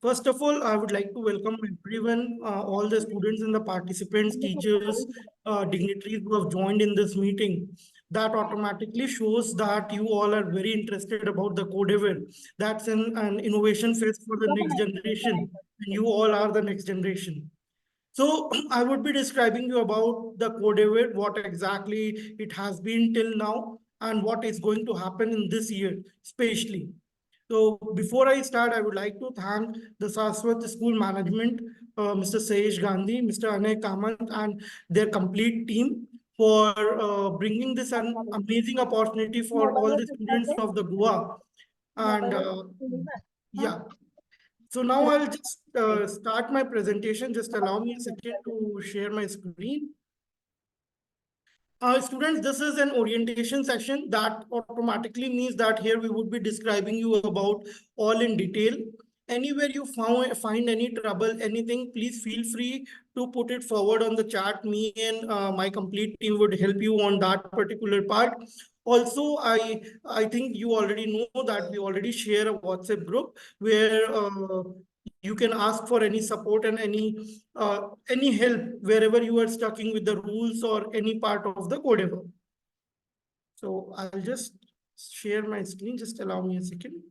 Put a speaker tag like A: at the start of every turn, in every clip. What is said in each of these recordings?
A: First of all, I would like to welcome everyone, all the students and the participants, teachers, dignitaries who have joined in this meeting. That automatically shows that you all are very interested about the Codeavour. That's an innovation phase for the next generation, and you all are the next generation. So I would be describing you about the Codeavour, what exactly it has been till now, and what is going to happen in this year, especially. So before I start, I would like to thank the Saraswat School Management, Mr. Sayesh Gandhi, Mr. Anay Kamant, and their complete team for bringing this an amazing opportunity for all the students of the Goa. And yeah, so now I'll just start my presentation. Just allow me a second to share my screen. Students, this is an orientation session that automatically means that here we would be describing you about all in detail. Anywhere you find any trouble, anything, please feel free to put it forward on the chat. Me and my complete team would help you on that particular part. Also, I think you already know that we already share a WhatsApp group where you can ask for any support and any help wherever you are stuck in with the rules or any part of the Codeavour. So I'll just share my screen. Just allow me a second.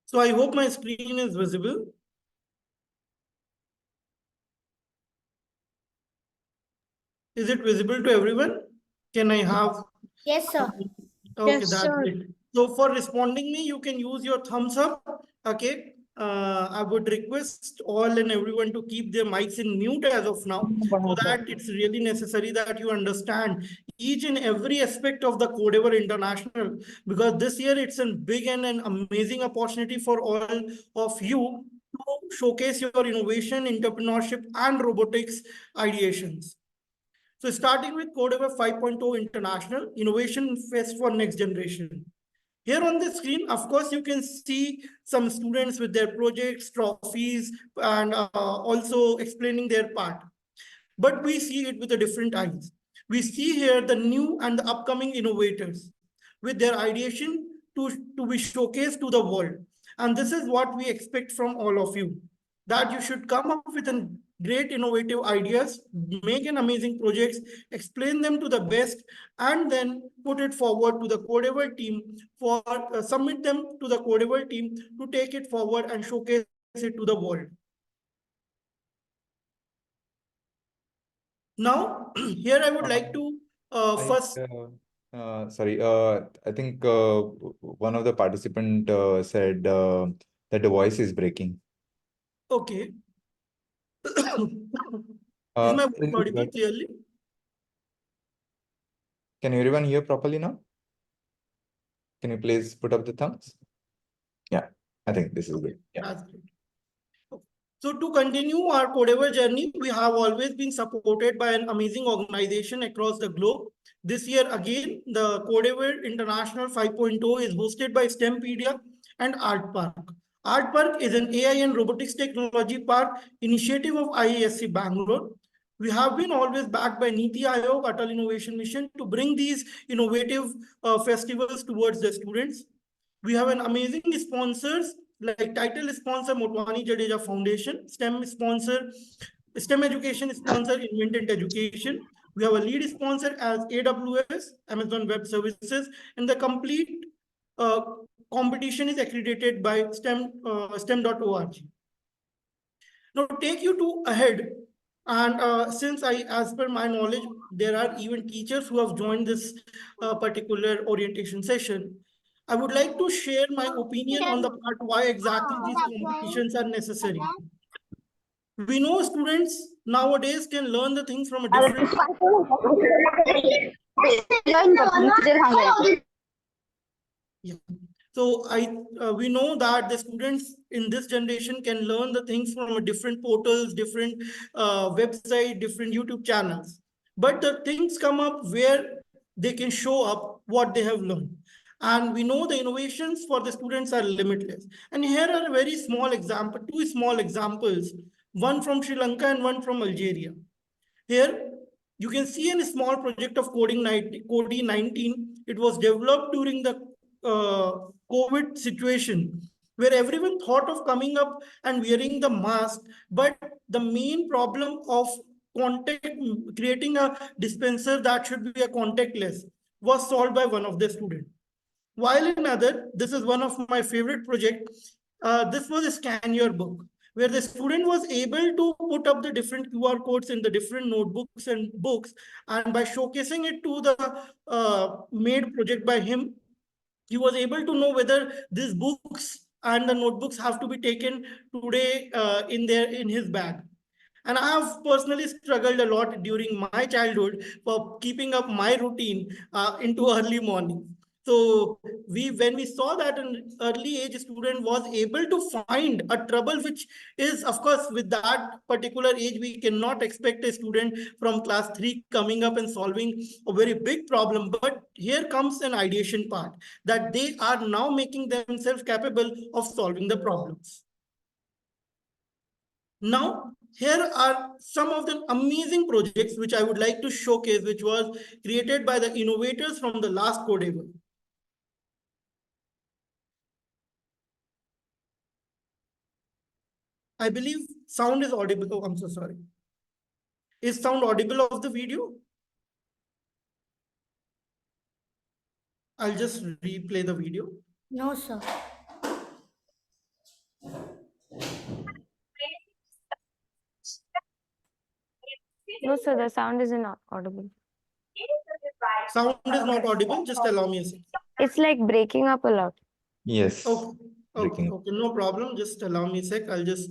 A: So I hope my screen is visible. Is it visible to everyone? Can I have?
B: Yes, sir.
A: Okay,
C: Yes,
A: that's
C: sir.
A: it. So for responding me, you can use your thumbs up. Okay. I would request all and everyone to keep their mics in mute as of now, so that it's really necessary that you understand each and every aspect of the Codeavour International, because this year it's a big and an amazing opportunity for all of you to showcase your innovation, entrepreneurship, and robotics ideations. So starting with Codeavour 5.0 International Innovation Fest for Next Generation. Here on the screen, of course, you can see some students with their projects, trophies, and also explaining their part. But we see it with a different eyes. We see here the new and the upcoming innovators with their ideation to be showcased to the world. And this is what we expect from all of you, that you should come up with a great innovative ideas, make an amazing projects, explain them to the best, and then put it forward to the Codeavour team for submit them to the Codeavour team to take it forward and showcase it to the world. Now, here I would like to first.
D: Sorry, I think one of the participant said that the voice is breaking.
A: Okay. Is my voice audible clearly?
D: Can everyone hear properly now? Can you please put up the thumbs? Yeah, I think this is good. Yeah.
A: That's great. So to continue our Codeavour journey, we have always been supported by an amazing organization across the globe. This year again, the Codeavour International 5.0 is hosted by STEMpedia and Art Park. Art Park is an AI and robotics technology park initiative of IISc Bangalore. We have been always backed by Niti Aayog, Atal Innovation Mission, to bring these innovative festivals towards the students. We have an amazing sponsors like title sponsor Motwani Jadeja Foundation, STEM education sponsor Invented Education. We have a lead sponsor as AWS, Amazon Web Services, and the complete uh, competition is accredited by STEM.org. Now take you to ahead. And since as per my knowledge, there are even teachers who have joined this particular orientation session. I would like to share my opinion on the part why exactly these competitions are necessary. We know students nowadays can learn the things from a different. Yeah. So we know that the students in this generation can learn the things from a different portals, different website, different YouTube channels. But the things come up where they can show up what they have learned. And we know the innovations for the students are limitless. And here are a very small example, two small examples one from Sri Lanka and one from Algeria. Here, you can see a small project of Code-19. It was developed during the COVID situation, where everyone thought of coming up and wearing the mask, but the main problem of contact, creating a dispenser that should be a contactless, was solved by one of the students. While in other, this is one of my favorite project. This was a scan your book, where the student was able to put up the different QR codes in the different notebooks and books, and by showcasing it to the made project by him, he was able to know whether these books and the notebooks have to be taken today in his bag. And I have personally struggled a lot during my childhood for keeping up my routine into early morning. So when we saw that an early age student was able to find a trouble, which is of course with that particular age, we cannot expect a student from class 3 coming up and solving a very big problem. But here comes an ideation part, that they are now making themselves capable of solving the problems. Now, here are some of the amazing projects which I would like to showcase, which was created by the innovators from the last Codeavour. I believe sound is audible. Oh, I'm so sorry. Is sound audible of the video? I'll just replay the video.
B: No, sir.
C: No, sir, the sound is not audible.
A: Sound is not audible. Just allow me a second.
C: It's like breaking up a lot.
D: Yes.
A: Okay. Okay,
D: Breaking.
A: okay, no problem. Just allow me a sec. I'll just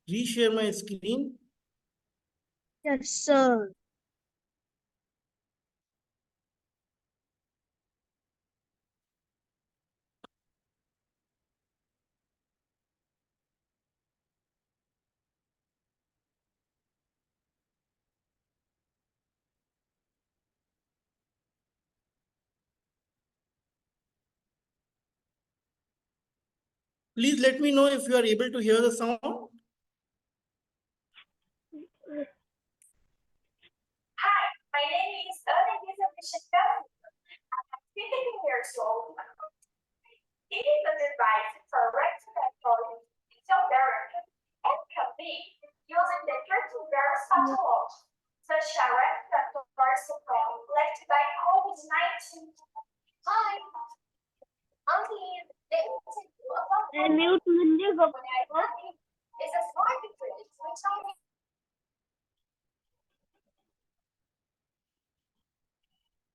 A: reshare my screen.
B: Yes, sir.
A: Please let me know if you are able to hear the sound.
E: Hi, my name is Elisa Pishka. I'm 15 years old. It is a device for respiratory physiotherapy and can be used in the treating various pathologies, such as respiratory syndrome left by COVID-19. Hi, I'm here.
B: Mute म्हणजे
E: When I work, is a smart device which I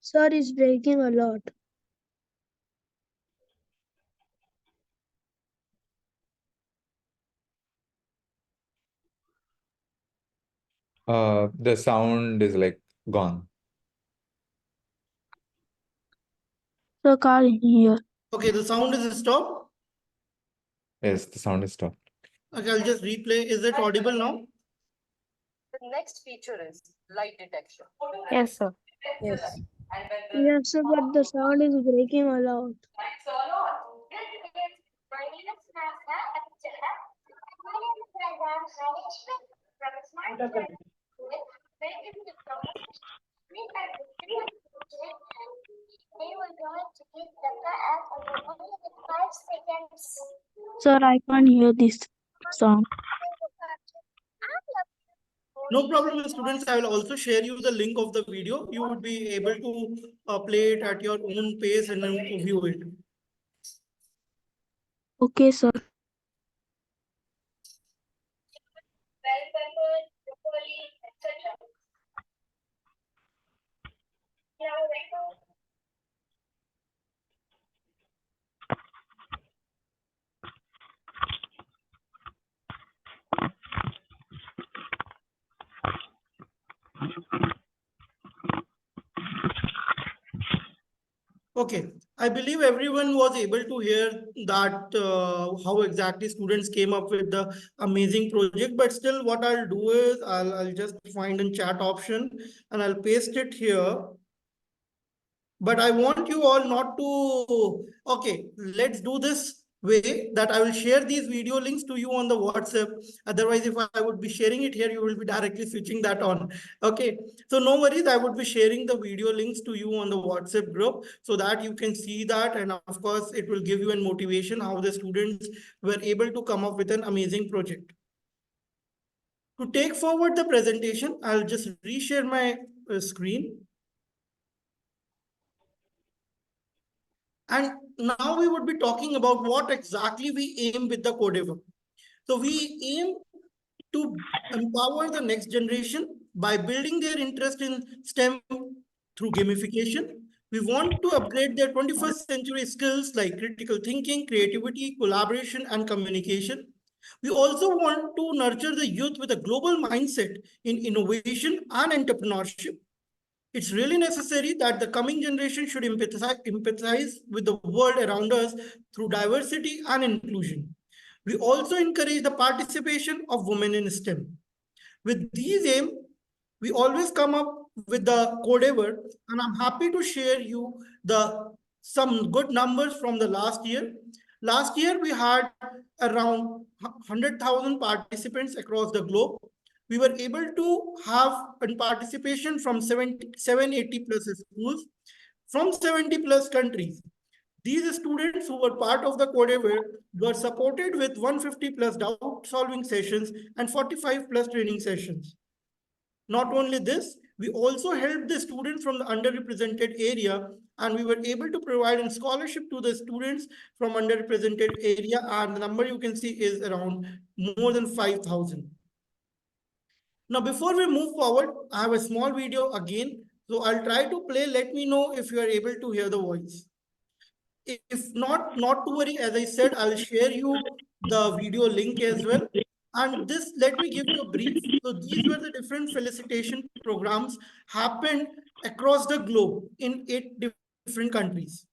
B: Sir is breaking a lot.
D: The sound is like gone.
B: Sir can't hear.
A: Okay, the sound is stopped.
D: Yes, the sound is stopped.
A: Okay, I'll just replay. Is it audible now?
F: The next feature is light detection.
C: Yes, sir.
F: Yes. And when the
B: Yes, sir, but the sound is breaking a lot.
E: lights are on, my name is Nasa Abdullah. My name is Radha Management from Smart Devices. They were going to give the app only in 5 seconds.
B: Sir, I can't hear this song.
A: No problem, students. I will also share you the link of the video. You would be able to play it at your own pace and then view it.
B: Okay, sir.
E: Bell pepper, broccoli, etc.
A: Okay, I believe everyone was able to hear that how exactly students came up with the amazing project. But still, what I'll do is I'll just find a chat option and I'll paste it here. But I want you all not to. Okay, let's do this way that I will share these video links to you on the WhatsApp. Otherwise, if I would be sharing it here, you will be directly switching that on. Okay. So no worries. I would be sharing the video links to you on the WhatsApp group so that you can see that. And of course, it will give you a motivation how the students were able to come up with an amazing project. To take forward the presentation, I'll just reshare my screen. And now we would be talking about what exactly we aim with the Codeavour. So we aim to empower the next generation by building their interest in STEM through gamification. We want to upgrade their 21st century skills like critical thinking, creativity, collaboration, and communication. We also want to nurture the youth with a global mindset in innovation and entrepreneurship. It's really necessary that the coming generation should empathize with the world around us through diversity and inclusion. We also encourage the participation of women in STEM. With these aims, we always come up with the Codeavour, and I'm happy to share you some good numbers from the last year. Last year, we had around 100,000 participants across the globe. We were able to have participation from 780 plus schools from 70 plus countries. These students who were part of the Codeavour were supported with 150 plus doubt solving sessions and 45 plus training sessions. Not only this, we also helped the students from the underrepresented area, and we were able to provide a scholarship to the students from underrepresented area, and the number you can see is around more than 5,000. Now, before we move forward, I have a small video again. So I'll try to play. Let me know if you are able to hear the voice. If not to worry, as I said, I'll share you the video link as well. And this, let me give you a brief. So these were the different felicitation programs happened across the globe in 8 different countries.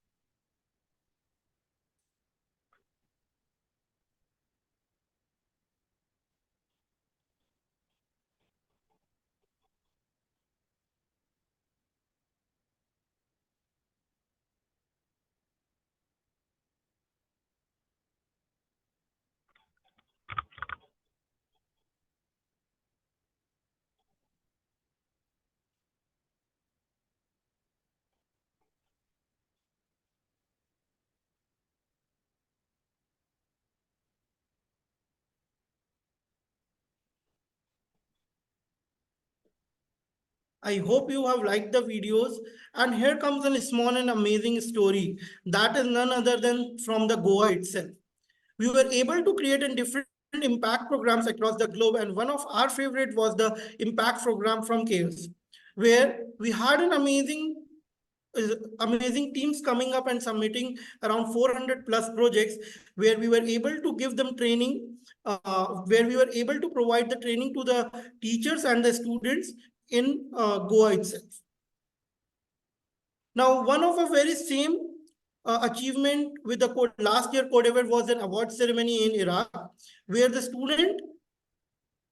A: I hope you have liked the videos. And here comes a small and amazing story that is none other than from the Goa itself. We were able to create a different impact programs across the globe. And one of our favorite was the impact program from Chaos, where we had an amazing teams coming up and submitting around 400 plus projects where we were able to give them training, where we were able to provide the training to the teachers and the students in Goa itself. Now, one of a very same achievement with the last year Codeavour was an award ceremony in Iraq, where the student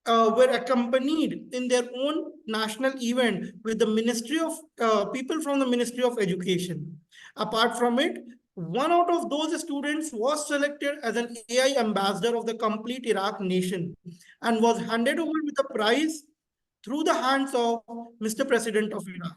A: were accompanied in their own national event with the Ministry of people from the Ministry of Education. Apart from it, one out of those students was selected as an AI ambassador of the complete Iraq nation and was handed over with a prize through the hands of Mr. President of Iraq.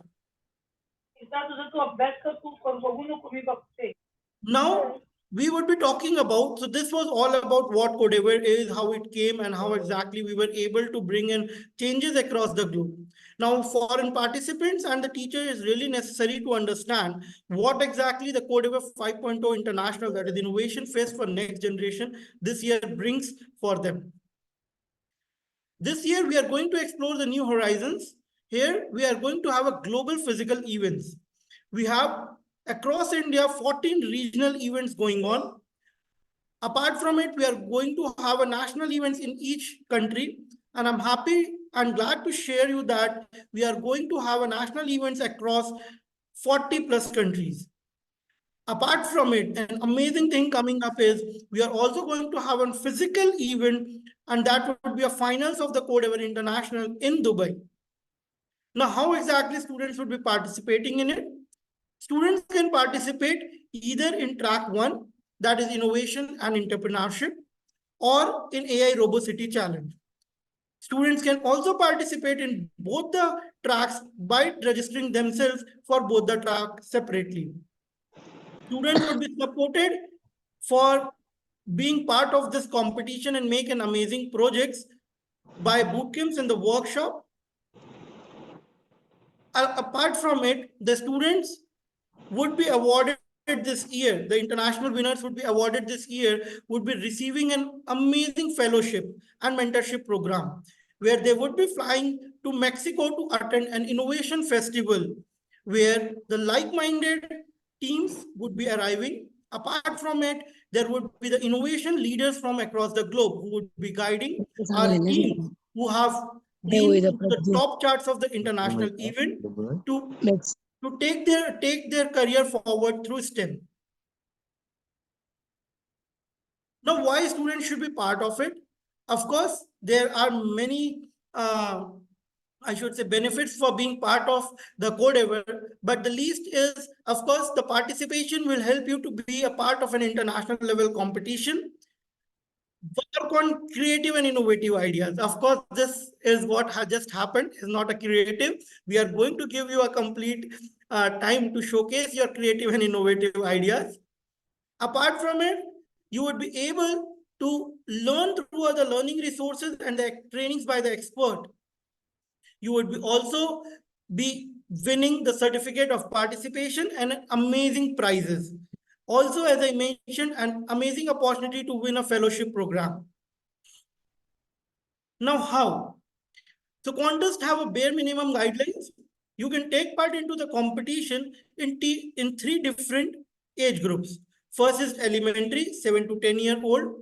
A: Now, we would be talking about, so this was all about what Codeavour is, how it came, and how exactly we were able to bring in changes across the globe. Now, foreign participants and the teacher is really necessary to understand what exactly the Codeavour 5.0 International, that is Innovation Fest for Next Generation, this year brings for them. This year, we are going to explore the new horizons. Here, we are going to have a global physical events. We have across India, 14 regional events going on. Apart from it, we are going to have a national events in each country. And I'm happy and glad to share you that we are going to have a national events across 40 plus countries. Apart from it, an amazing thing coming up is we are also going to have a physical event, and that would be a finals of the Codeavour International in Dubai. Now, how exactly students would be participating in it? Students can participate either in track 1, that is innovation and entrepreneurship, or in AI Robocity Challenge. Students can also participate in both the tracks by registering themselves for both the tracks separately. Students would be supported for being part of this competition and make an amazing projects by bootcamps and the workshop. Apart from it, the students would be awarded this year, the international winners would be awarded this year, would be receiving an amazing fellowship and mentorship program, where they would be flying to Mexico to attend an innovation festival, where the like-minded teams would be arriving. Apart from it, there would be the innovation leaders from across the globe who would be guiding our teams who have been to the top charts of the international event to take their career forward through STEM. Now, why students should be part of it? Of course, there are many, I should say, benefits for being part of the Codeavour, but the least is, of course, the participation will help you to be a part of an international level competition. Work on creative and innovative ideas. Of course, this is what has just happened, is not a creative. We are going to give you a complete time to showcase your creative and innovative ideas. Apart from it, you would be able to learn through other learning resources and the trainings by the expert. You would be also be winning the certificate of participation and amazing prizes. Also, as I mentioned, an amazing opportunity to win a fellowship program. Now, how? So contests have a bare minimum guidelines. You can take part into the competition in 3 different age groups. First is elementary, 7 to 10-year-old,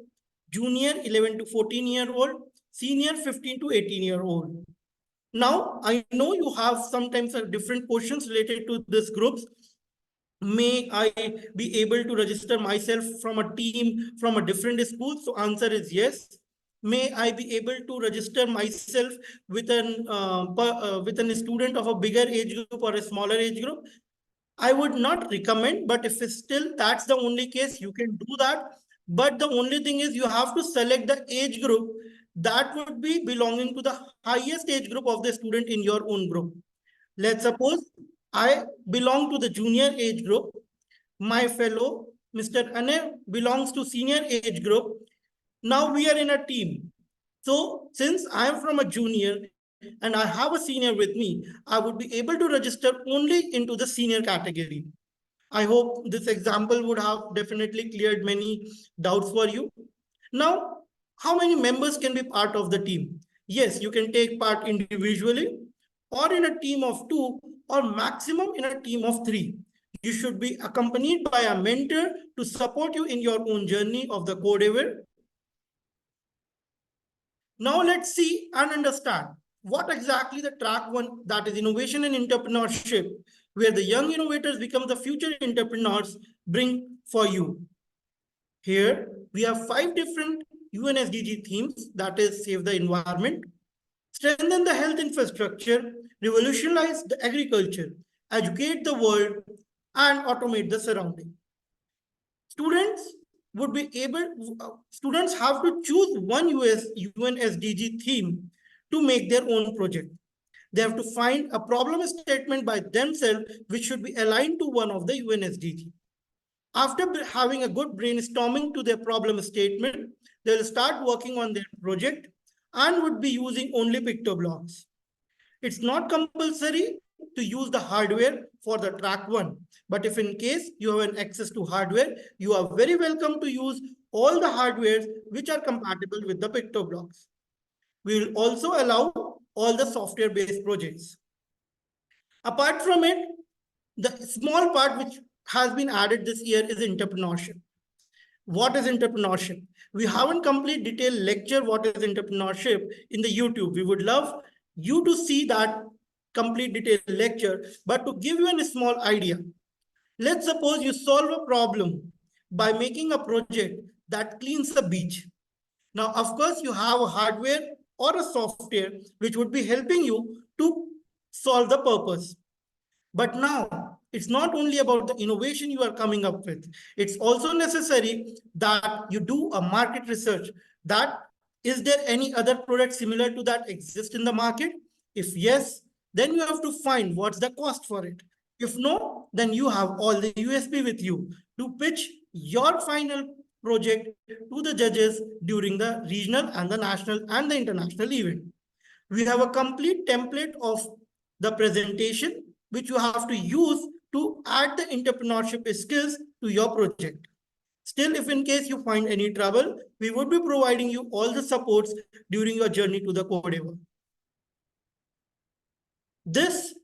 A: junior, 11 to 14-year-old, senior, 15 to 18-year-old. Now, I know you have sometimes different questions related to these groups. May I be able to register myself from a team from a different school? So answer is yes. May I be able to register myself with with a student of a bigger age group or a smaller age group? I would not recommend, but if it's still that's the only case, you can do that. But the only thing is you have to select the age group that would be belonging to the highest age group of the student in your own group. Let's suppose I belong to the junior age group. My fellow Mr. Ane belongs to senior age group. Now we are in a team. So since I am from a junior and I have a senior with me, I would be able to register only into the senior category. I hope this example would have definitely cleared many doubts for you. Now, how many members can be part of the team? Yes, you can take part individually or in a team of 2 or maximum in a team of 3. You should be accompanied by a mentor to support you in your own journey of the Codeavour. Now let's see and understand what exactly the track 1, that is innovation and entrepreneurship, where the young innovators become the future entrepreneurs, bring for you. Here we have 5 different UN SDG themes, that is save the environment, strengthen the health infrastructure, revolutionize the agriculture, educate the world, and automate the surrounding. Students would be able, students have to choose one UN SDG theme to make their own project. They have to find a problem statement by themselves, which should be aligned to one of the UN SDG. After having a good brainstorming to their problem statement, they'll start working on their project and would be using only pictoblocks. It's not compulsory to use the hardware for the track 1. But if in case you have an access to hardware, you are very welcome to use all the hardwares which are compatible with the pictoblocks. We will also allow all the software-based projects. Apart from it, the small part which has been added this year is entrepreneurship. What is entrepreneurship? We haven't complete detailed lecture what is entrepreneurship in the YouTube. We would love you to see that complete detailed lecture, but to give you a small idea, let's suppose you solve a problem by making a project that cleans a beach. Now, of course, you have a hardware or a software which would be helping you to solve the purpose. But now it's not only about the innovation you are coming up with. It's also necessary that you do a market research. That is there any other product similar to that exist in the market? If yes, then you have to find what's the cost for it. If no, then you have all the USP with you to pitch your final project to the judges during the regional and the national and the international event. We have a complete template of the presentation which you have to use to add the entrepreneurship skills to your project. Still, if in case you find any trouble, we would be providing you all the supports during your journey to the Codeavour. This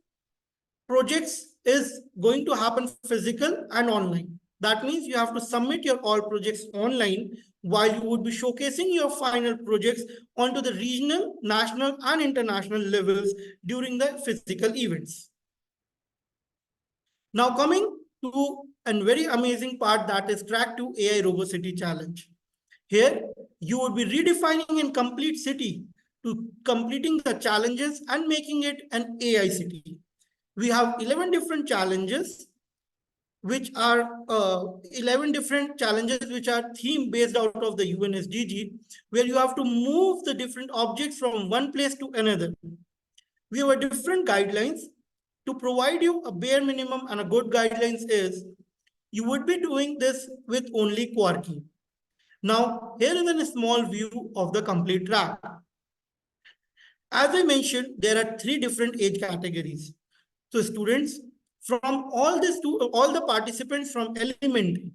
A: projects is going to happen physical and online. That means you have to submit your all projects online while you would be showcasing your final projects onto the regional, national, and international levels during the physical events. Now coming to a very amazing part, that is Track 2 AI Robocity Challenge. Here, you would be redefining a complete city to completing the challenges and making it an AI city. We have 11 different challenges, which are 11 different challenges which are theme based out of the UNSDG, where you have to move the different objects from one place to another. We have a different guidelines to provide you a bare minimum, and a good guidelines is you would be doing this with only Quarky. Now, here is a small view of the complete track. As I mentioned, there are 3 different age categories. So students from all the participants from elementary,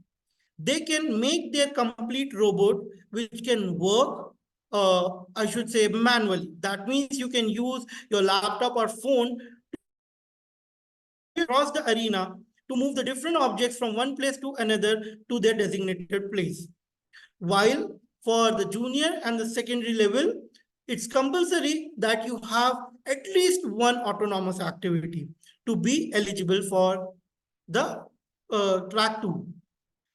A: they can make their complete robot which can work, I should say manually. That means you can use your laptop or phone across the arena to move the different objects from one place to another to their designated place. While for the junior and the secondary level, it's compulsory that you have at least one autonomous activity to be eligible for the track 2.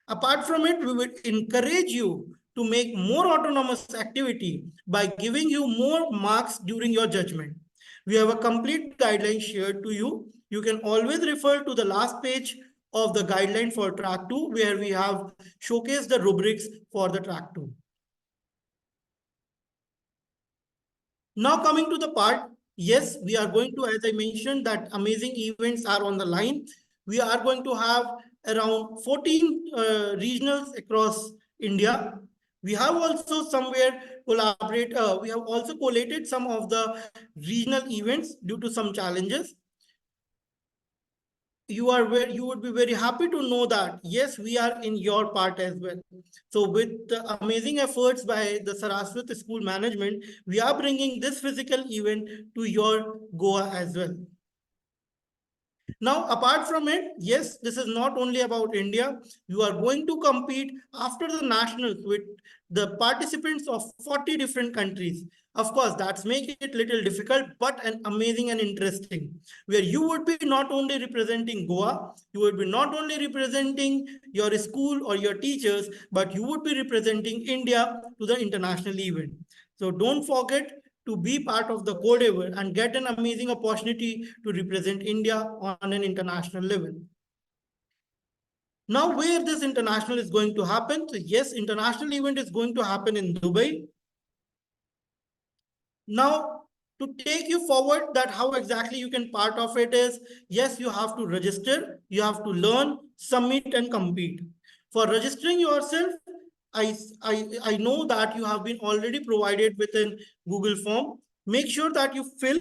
A: Apart from it, we would encourage you to make more autonomous activity by giving you more marks during your judgment. We have a complete guideline shared to you. You can always refer to the last page of the guideline for track 2, where we have showcased the rubrics for the track 2. Now coming to the part, yes, we are going to, as I mentioned, that amazing events are on the line. We are going to have around 14 regionals across India. We have also somewhere we have also collated some of the regional events due to some challenges. You would be very happy to know that yes, we are in your part as well. So with the amazing efforts by the Saraswat School Management, we are bringing this physical event to your Goa as well. Now, apart from it, yes, this is not only about India. You are going to compete after the nationals with the participants of 40 different countries. Of course, that's making it a little difficult, but an amazing and interesting, where you would be not only representing Goa, you would be not only representing your school or your teachers, but you would be representing India to the international event. So don't forget to be part of the Codeavour and get an amazing opportunity to represent India on an international level. Now, where this international is going to happen? So yes, international event is going to happen in Dubai. Now, to take you forward that how exactly you can part of it is, yes, you have to register, you have to learn, submit and compete. For registering yourself, I know that you have been already provided with a Google form. Make sure that you fill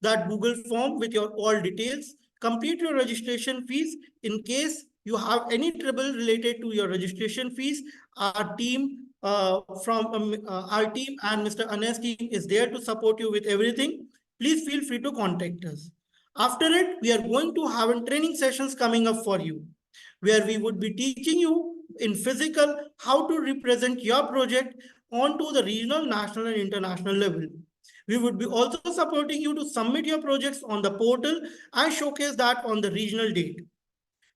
A: that Google form with your all details, complete your registration fees. In case you have any trouble related to your registration fees, our team our team and Mr. Anes team is there to support you with everything. Please feel free to contact us. After it, we are going to have training sessions coming up for you, where we would be teaching you in physical how to represent your project onto the regional, national, and international level. We would be also supporting you to submit your projects on the portal and showcase that on the regional date.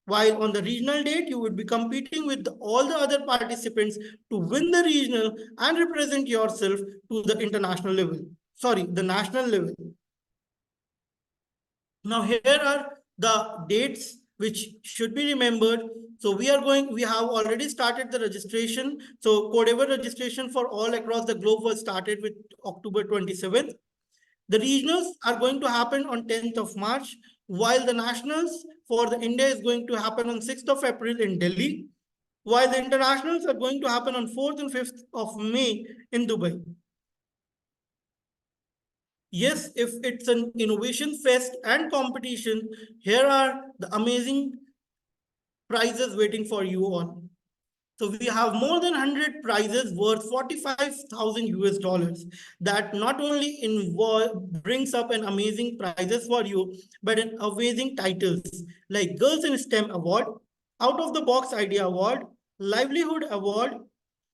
A: While on the regional date, you would be competing with all the other participants to win the regional and represent yourself to the international level. Sorry, the national level. Now, here are the dates which should be remembered. So we have already started the registration. So Codeavour registration for all across the globe was started with October 27th. The regionals are going to happen on 10th of March, while the nationals for the India is going to happen on 6th of April in Delhi, while the internationals are going to happen on 4th and 5th of May in Dubai. Yes, if it's an innovation fest and competition, here are the amazing prizes waiting for you all. So we have more than 100 prizes worth 45,000 US dollars that not only brings up an amazing prizes for you, but an amazing titles like Girls in STEM Award, Out of the Box Idea Award, Livelihood Award,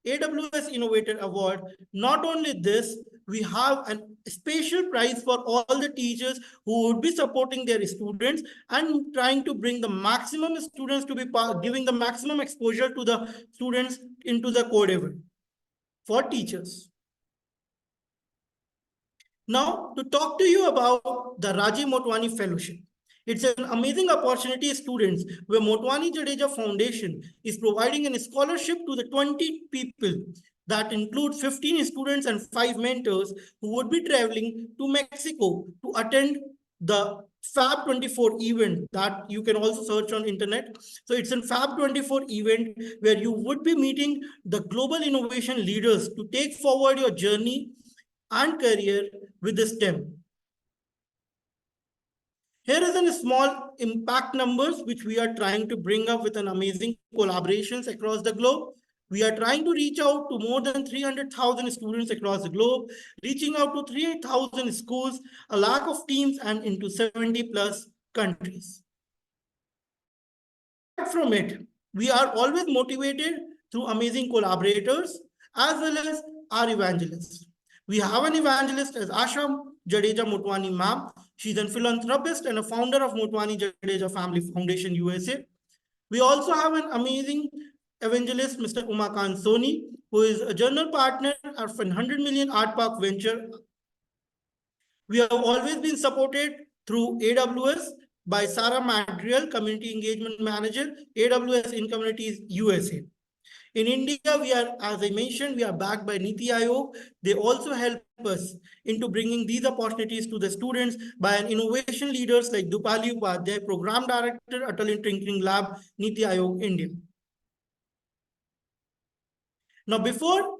A: AWS Innovator Award. Not only this, we have a special prize for all the teachers who would be supporting their students and trying to bring the maximum students to be giving the maximum exposure to the students into the Codeavour for teachers. Now, to talk to you about the Rajiv Motwani Fellowship. It's an amazing opportunity, students, where Motwani Jadeja Foundation is providing a scholarship to the 20 people that includes 15 students and 5 mentors who would be traveling to Mexico to attend the Fab 24 event that you can also search on internet. So it's a Fab 24 event where you would be meeting the global innovation leaders to take forward your journey and career with the STEM. Here is a small impact numbers which we are trying to bring up with an amazing collaborations across the globe. We are trying to reach out to more than 300,000 students across the globe, reaching out to 3,000 schools, a lakh of teams, and into 70 plus countries. Apart from it, we are always motivated through amazing collaborators as well as our evangelists. We have an evangelist as Asha Jadeja Motwani ma'am. She's a philanthropist and a founder of Motwani Jadeja Family Foundation USA. We also have an amazing evangelist, Mr. Umakant Soni, who is a general partner of 100 million Art Park venture. We have always been supported through AWS by Sarah Madriel, Community Engagement Manager, AWS in Communities USA. In India, we are, as I mentioned, we are backed by Niti Aayog. They also help us into bringing these opportunities to the students by an innovation leaders like Dupali Upadhyay, Program Director, Atal Tinkering Lab, Niti Aayog, India. Now, before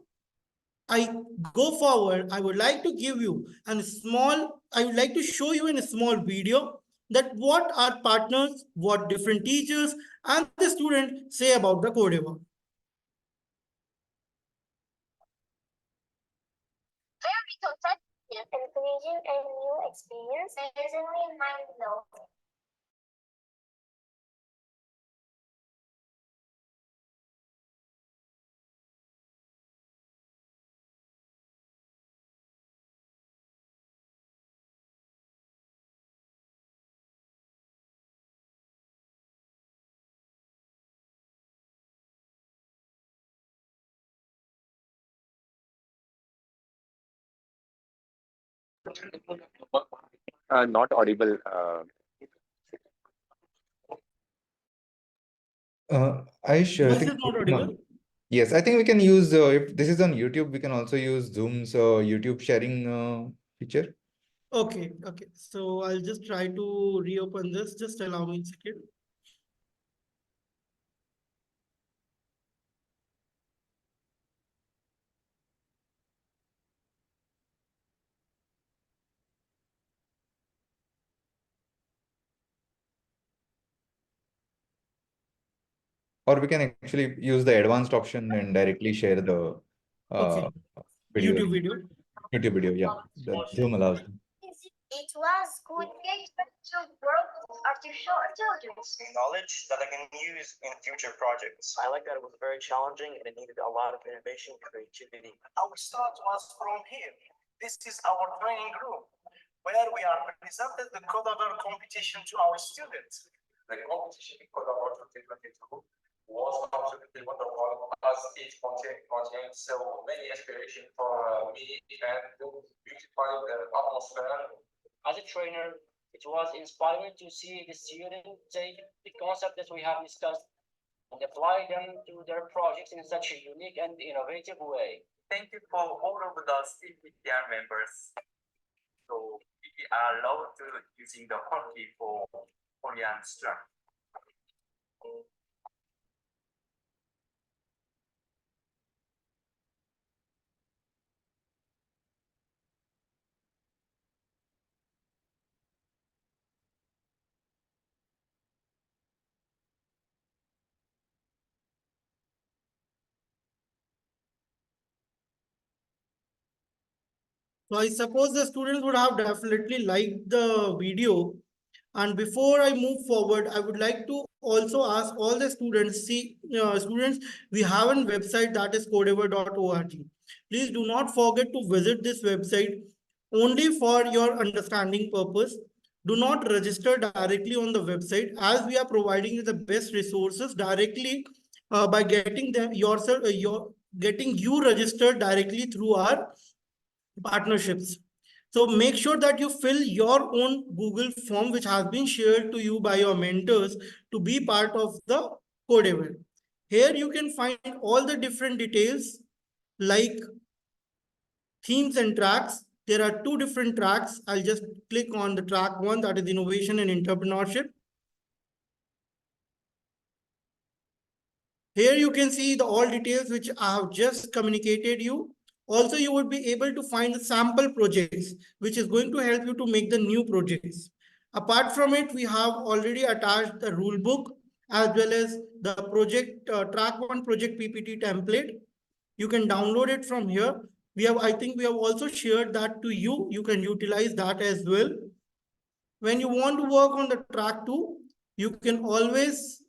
A: I go forward, I would like to give you I would like to show you in a small video that what our partners, what different teachers and the student say about the Codeavour.
E: Very competitive, encouraging, and new experiences in my mind now.
G: Not audible.
D: Aish, I
A: Voice
D: think
A: is not audible.
D: yes, I think we can use if this is on YouTube, we can also use Zoom's YouTube sharing feature.
A: Okay. So I'll just try to reopen this. Just allow me a second.
D: Or we can actually use the advanced option and directly share the
A: Okay.
D: video.
A: YouTube video.
D: YouTube video, yeah. The Zoom allows.
E: It was good engagement to work with artificial intelligence.
H: Knowledge that I can use in future projects. I like that it was very challenging and it needed a lot of innovation and creativity. Our start was from here. This is our training room where we are presented the Codeavour competition to our students.
I: The competition in Codeavour 2022 was absolutely wonderful as it contained so many inspiration for me and to beautify the atmosphere.
H: As a trainer, It was inspiring to see the students take the concept that we have discussed and apply them to their projects in such a unique and innovative way.
I: Thank you for all of the CPTR members. So we are allowed to using the hotkey for Korean strength.
A: So I suppose the students would have definitely liked the video. And before I move forward, I would like to also ask all the students, students, we have a website that is codeavour.org. Please do not forget to visit this website only for your understanding purpose. Do not register directly on the website as we are providing you the best resources directly by getting them yourself, getting you registered directly through our partnerships. So make sure that you fill your own Google form, which has been shared to you by your mentors to be part of the Codeavour. Here you can find all the different details like themes and tracks. There are two different tracks. I'll just click on the track one, that is innovation and entrepreneurship. Here you can see the all details which I have just communicated you. Also, you would be able to find the sample projects, which is going to help you to make the new projects. Apart from it, we have already attached the rule book as well as the project track one project PPT template. You can download it from here. I think we have also shared that to you. You can utilize that as well. When you want to work on the track two, you can always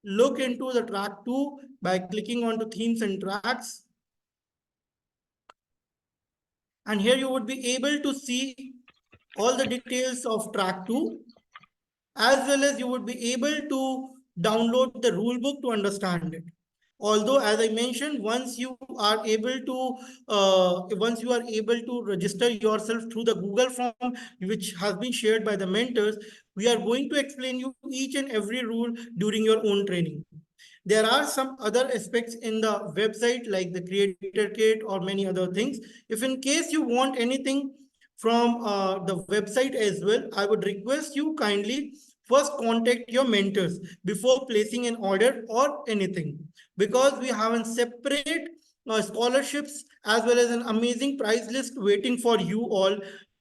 A: look into the track two by clicking onto themes and tracks. And here you would be able to see all the details of track two, as well as you would be able to download the rule book to understand it. Although, as I mentioned, once you are able to register yourself through the Google form, which has been shared by the mentors, we are going to explain you each and every rule during your own training. There are some other aspects in the website like the creator kit or many other things. If in case you want anything from the website as well, I would request you kindly first contact your mentors before placing an order or anything, because we have a separate scholarships as well as an amazing prize list waiting for you all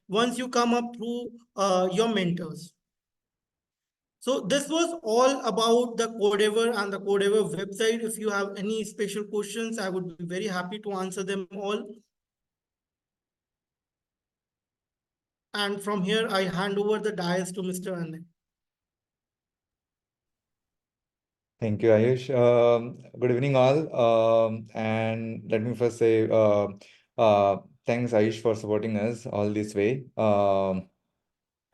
A: once you come up through your mentors. So this was all about the Codeavour and the Codeavour website. If you have any special questions, I would be very happy to answer them all. And from here, I hand over the dais to Mr. Anand.
D: Thank you, Ayush. Good evening, all. And let me first say thanks, Ayush, for supporting us all this way.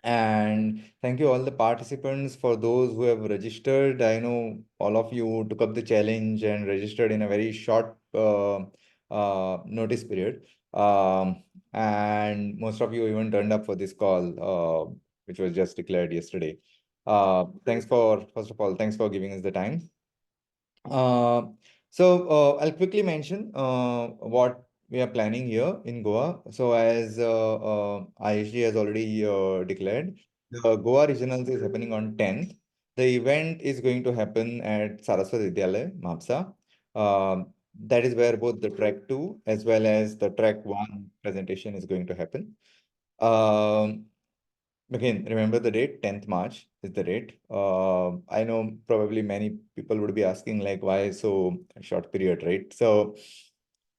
D: And thank you all the participants for those who have registered. I know all of you took up the challenge and registered in a very short notice period. And most of you even turned up for this call, which was just declared yesterday. First of all, thanks for giving us the time. I'll quickly mention what we are planning here in Goa. So as ISG has already declared, the Goa Regionals is happening on 10th. The event is going to happen at Saraswat Vidyalaya, Mapsa. That is where both the track 2 as well as the track 1 presentation is going to happen. Again, remember the date, 10th March is the date. I know probably many people would be asking like, why so short period, right? So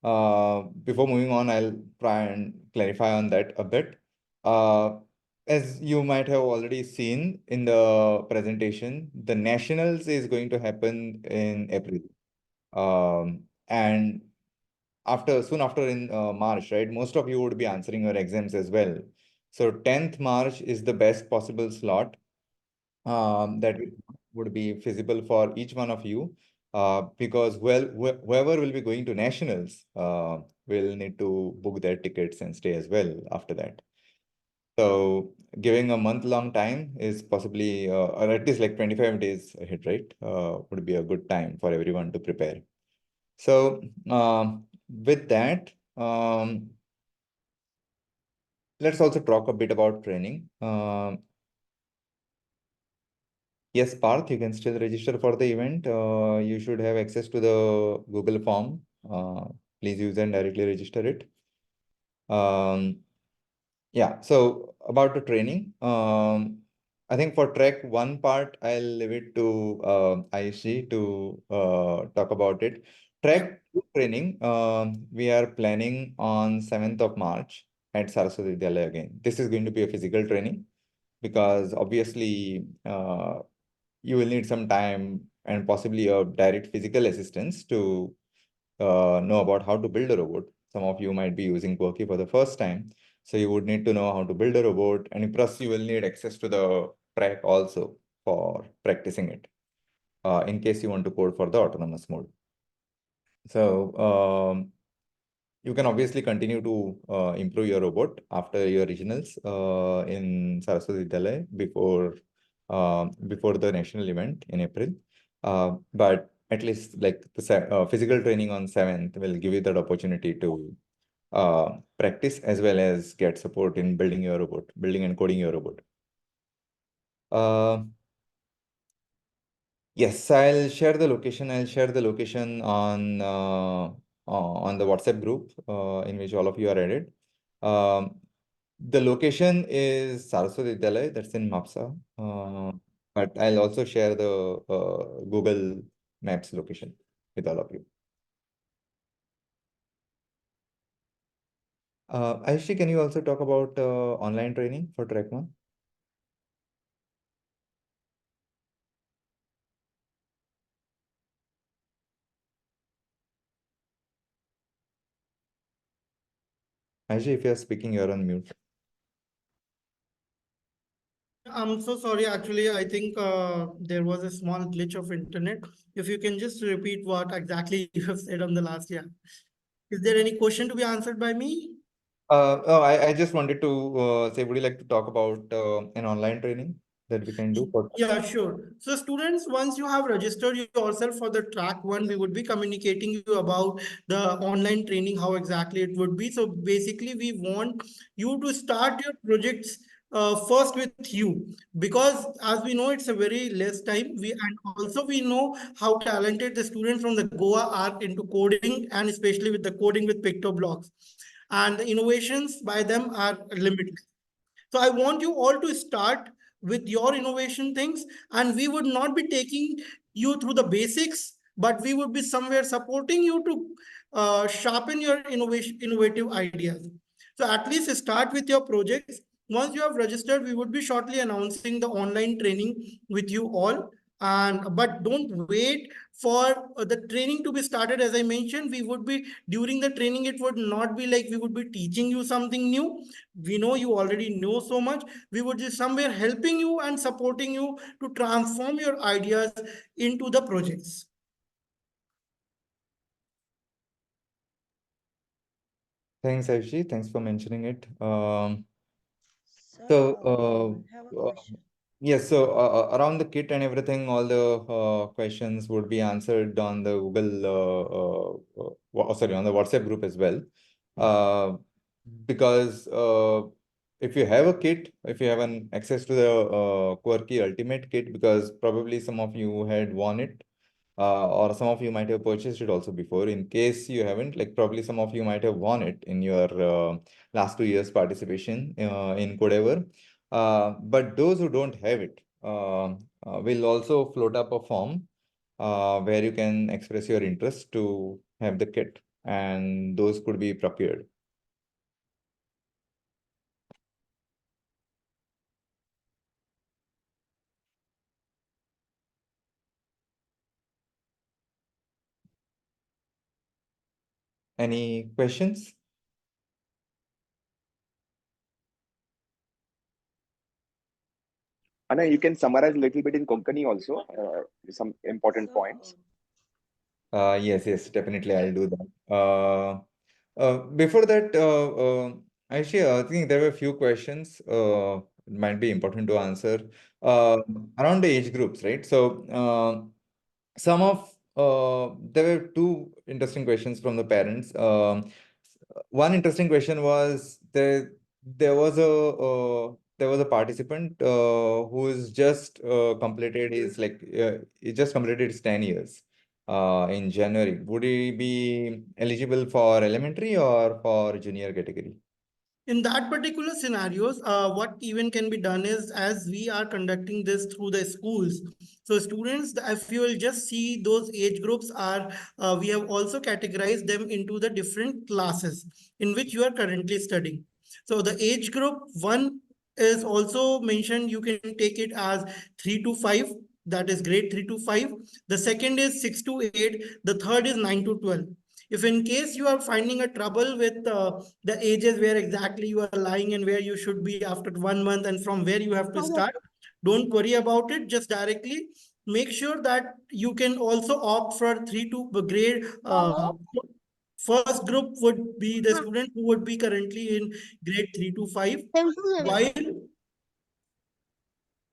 D: before moving on, I'll try and clarify on that a bit. As you might have already seen in the presentation, the nationals is going to happen in April. And soon after in March, right? Most of you would be answering your exams as well. So 10th March is the best possible slot that would be feasible for each one of you, because whoever will be going to nationals will need to book their tickets and stay as well after that. So giving a month-long time is possibly, or at least like 25 days ahead, right? Would be a good time for everyone to prepare. So with that, let's also talk a bit about training. Yes, Parth, you can still register for the event. You should have access to the Google form. Please use and directly register it. Yeah, so about the training, I think for track one part, I'll leave it to Aishi to talk about it. Track two training, we are planning on 7th of March at Saraswati Vidyalaya again. This is going to be a physical training because obviously you will need some time and possibly a direct physical assistance to know about how to build a robot. Some of you might be using Quirky for the first time. So you would need to know how to build a robot, and plus you will need access to the track also for practicing it in case you want to code for the autonomous mode. So you can obviously continue to improve your robot after your regionals in Saraswati Vidyalaya before the national event in April. But at least like the physical training on 7th will give you that opportunity to practice as well as get support in building your robot, building and coding your robot. Yes, I'll share the location. I'll share the location on the WhatsApp group in which all of you are added. The location is Saraswati Vidyalaya, that's in Mapsa. But I'll also share the Google Maps location with all of you. Aishi, can you also talk about online training for track one? Aishi, if you're speaking, you're on mute.
A: I'm so sorry. Actually, I think there was a small glitch of internet. If you can just repeat what exactly you have said on the last year. Is there any question to be answered by me?
D: Oh, I just wanted to say, would you like to talk about an online training that we can do for?
A: Yeah, sure. So students, once you have registered yourself for the track one, we would be communicating you about the online training, how exactly it would be. So basically, we want you to start your projects first with you, because as we know, it's a very less time. And also we know how talented the students from the Goa are into coding, and especially with the coding with PictoBlocks. And the innovations by them are limitless. So I want you all to start with your innovation things, and we would not be taking you through the basics, but we would be somewhere supporting you to sharpen your innovative ideas. So at least start with your projects. Once you have registered, we would be shortly announcing the online training with you all. And but don't wait for the training to be started. As I mentioned, we would be during the training, it would not be like we would be teaching you something new. We know you already know so much. We would just somewhere helping you and supporting you to transform your ideas into the projects.
D: Thanks, Aishi. Thanks for mentioning it.
G: Sir,
D: So,
G: I have a question.
D: yes, so around the kit and everything, all the questions would be answered on the Google, sorry, on the WhatsApp group as well. Because if you have a kit, if you have an access to the Quirky Ultimate kit, because probably some of you had won it, or some of you might have purchased it also before. In case you haven't, like probably some of you might have won it in your last 2 years participation in Codeavour. But those who don't have it will also float up a form where you can express your interest to have the kit, and those could be procured. Any questions?
J: Anna, you can summarize a little bit in Konkani also, some important
G: Sir,
J: points.
D: Yes, definitely I'll do that. Before that, Actually, I think there were a few questions might be important to answer around the age groups, right? So some of there were two interesting questions from the parents. One interesting question was there was a participant who is just completed his he just completed his 10 years in January. Would he be eligible for elementary or for junior category?
A: In that particular scenarios, what even can be done is, as we are conducting this through the schools, so students, if you will just see those age groups are, we have also categorized them into the different classes in which you are currently studying. So the age group one is also mentioned, you can take it as 3 to 5, that is grade 3 to 5. The second is 6 to 8, the third is 9 to 12. If in case you are finding a trouble with the ages where exactly you are lying and where you should be after 1 month and from where you have to start, don't worry about it. Just directly make sure that you can also opt for 3 to grade. First group would be the student who would be currently in grade 3 to 5, while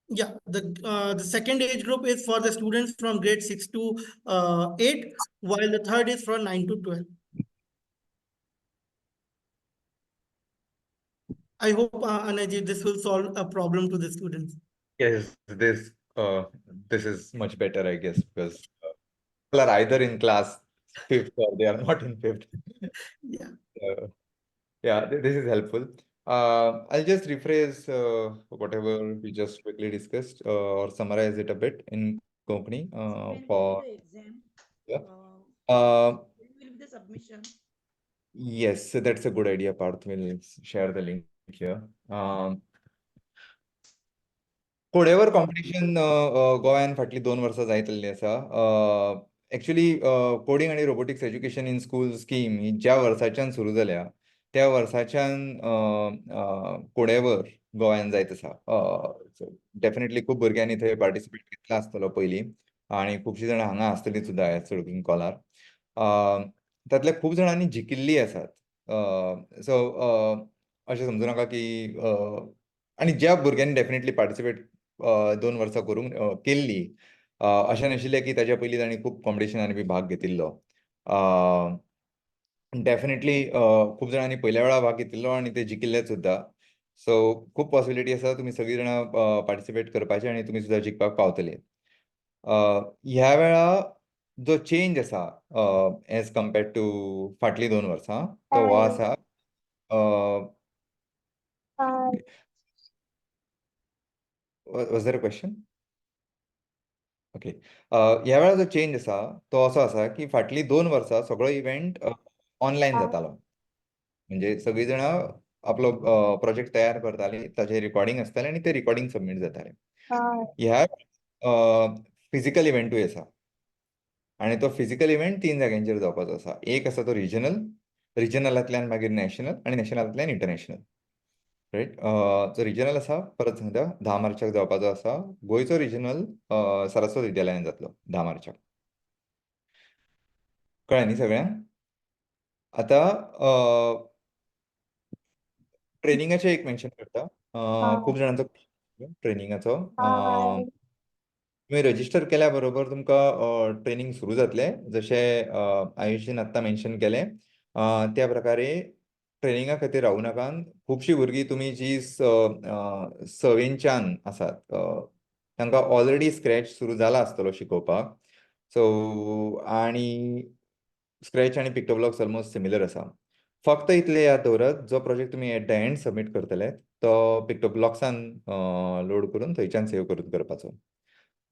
A: yeah, the second age group is for the students from grade 6 to 8, while the third is from 9 to 12. I hope, Anajit, this will solve a problem to the students.
D: Yes, this is much better, I guess, because people are either in class fifth or they are not in fifth.
A: Yeah.
D: Yeah, this is helpful. I'll just rephrase whatever we just quickly discussed or summarize it a bit in company for yeah.
G: When will be the submission?
D: Yes, so that's a good idea. Parth will share the link here. Codeavour competition गोव्यान फाटली 2 वर्सां जायतली आसा. Actually, coding आणि robotics education in school scheme ही ज्या वर्साच्यान सुरू जाल्या त्या वर्साच्यान कोडेवर गोव्यान जायत आसा. डेफिनेटली खूब भुरग्यांनी थंय पार्टिसिपेट केला आसतलो पयलीं आणि खुबशीं जाणां हांगा आसतलीं सुद्दां ह्या सडकींग कॉलार. तातल्या खूब जाणांनी जिखिल्लीं आसात. सो अशें समजू नाका की आणि ज्या भुरग्यांनी डेफिनेटली पार्टिसिपेट 2 वर्सां करूंक केल्ली अशें नाशिल्लें की ताच्या पयलीं तांणी खूब कॉम्पिटिशनांनी बी भाग घेतिल्लो. डेफिनेटली खूब जाणांनी पयल्या वेळा भाग घेतिल्लो आनी ते जिखिल्लेच सुद्दां. सो खूब पॉसिबिलिटी आसा तुमी सगळीं जाणां पार्टिसिपेट करपाचें आनी तुमी सुद्दां जिखपाक पावतले. ह्या वेळा जो चेंज आसा एज कम्पेर्ड टू फाटलीं 2 वर्सां तो हो आसा. Was there a question? Okay. ह्या वेळा जो चेंज आसा तो असो आसा की फाटलीं 2 वर्सां सगळो इव्हेंट ऑनलायन जातालो. म्हणजे सगळीं जाणां आपलो प्रोजेक्ट तयार करतालीं, ताचें रिकॉर्डिंग आसतालें आनी तें रिकॉर्डिंग सबमीट जातालें. ह्या फिजिकल इव्हेंटूय आसा आनी तो फिजिकल इव्हेंट 3 जाग्यांचेर जावपाचो आसा. एक आसा तो रिजनलांतल्यान मागीर नॅशनल आनी नॅशनलांतल्यान इंटरनॅशनल. रायट. जो रिजनल आसा परत सांगता 10 मार्चाक जावपाचो आसा. गोंयचो रिजनल सरस्वत विद्यालयान जातलो 10 मार्चाक. कळ्ळें न्ही सगळ्यांक? आतां ट्रेनिंगाचें एक मेन्शन करता. खूब जाणांचो ट्रेनिंगाचो. तुम्ही रजिस्टर केल्या बरोबर तुमकां ट्रेनिंग सुरू जातलें. जशें आयुषीन आत्तां मेन्शन केलें त्या प्रकारे ट्रेनिंगा खातीर रावूं नाकात. खुबशीं भुरगीं तुमी जी 6वेंच्यान आसात तांकां ऑलरेडी स्क्रॅच सुरू जाला आसतलो शिकोवपाक. सो आनी स्क्रॅच आनी पिक्टोब्लॉक्स ऑलमोस्ट सिमिलर आसा. फक्त इतलें याद दवरात, जो प्रोजेक्ट तुमी एट द एंड सबमीट करतले तो पिक्टोब्लॉक्सान लोड करून थंयच्यान सेव करून करपाचो.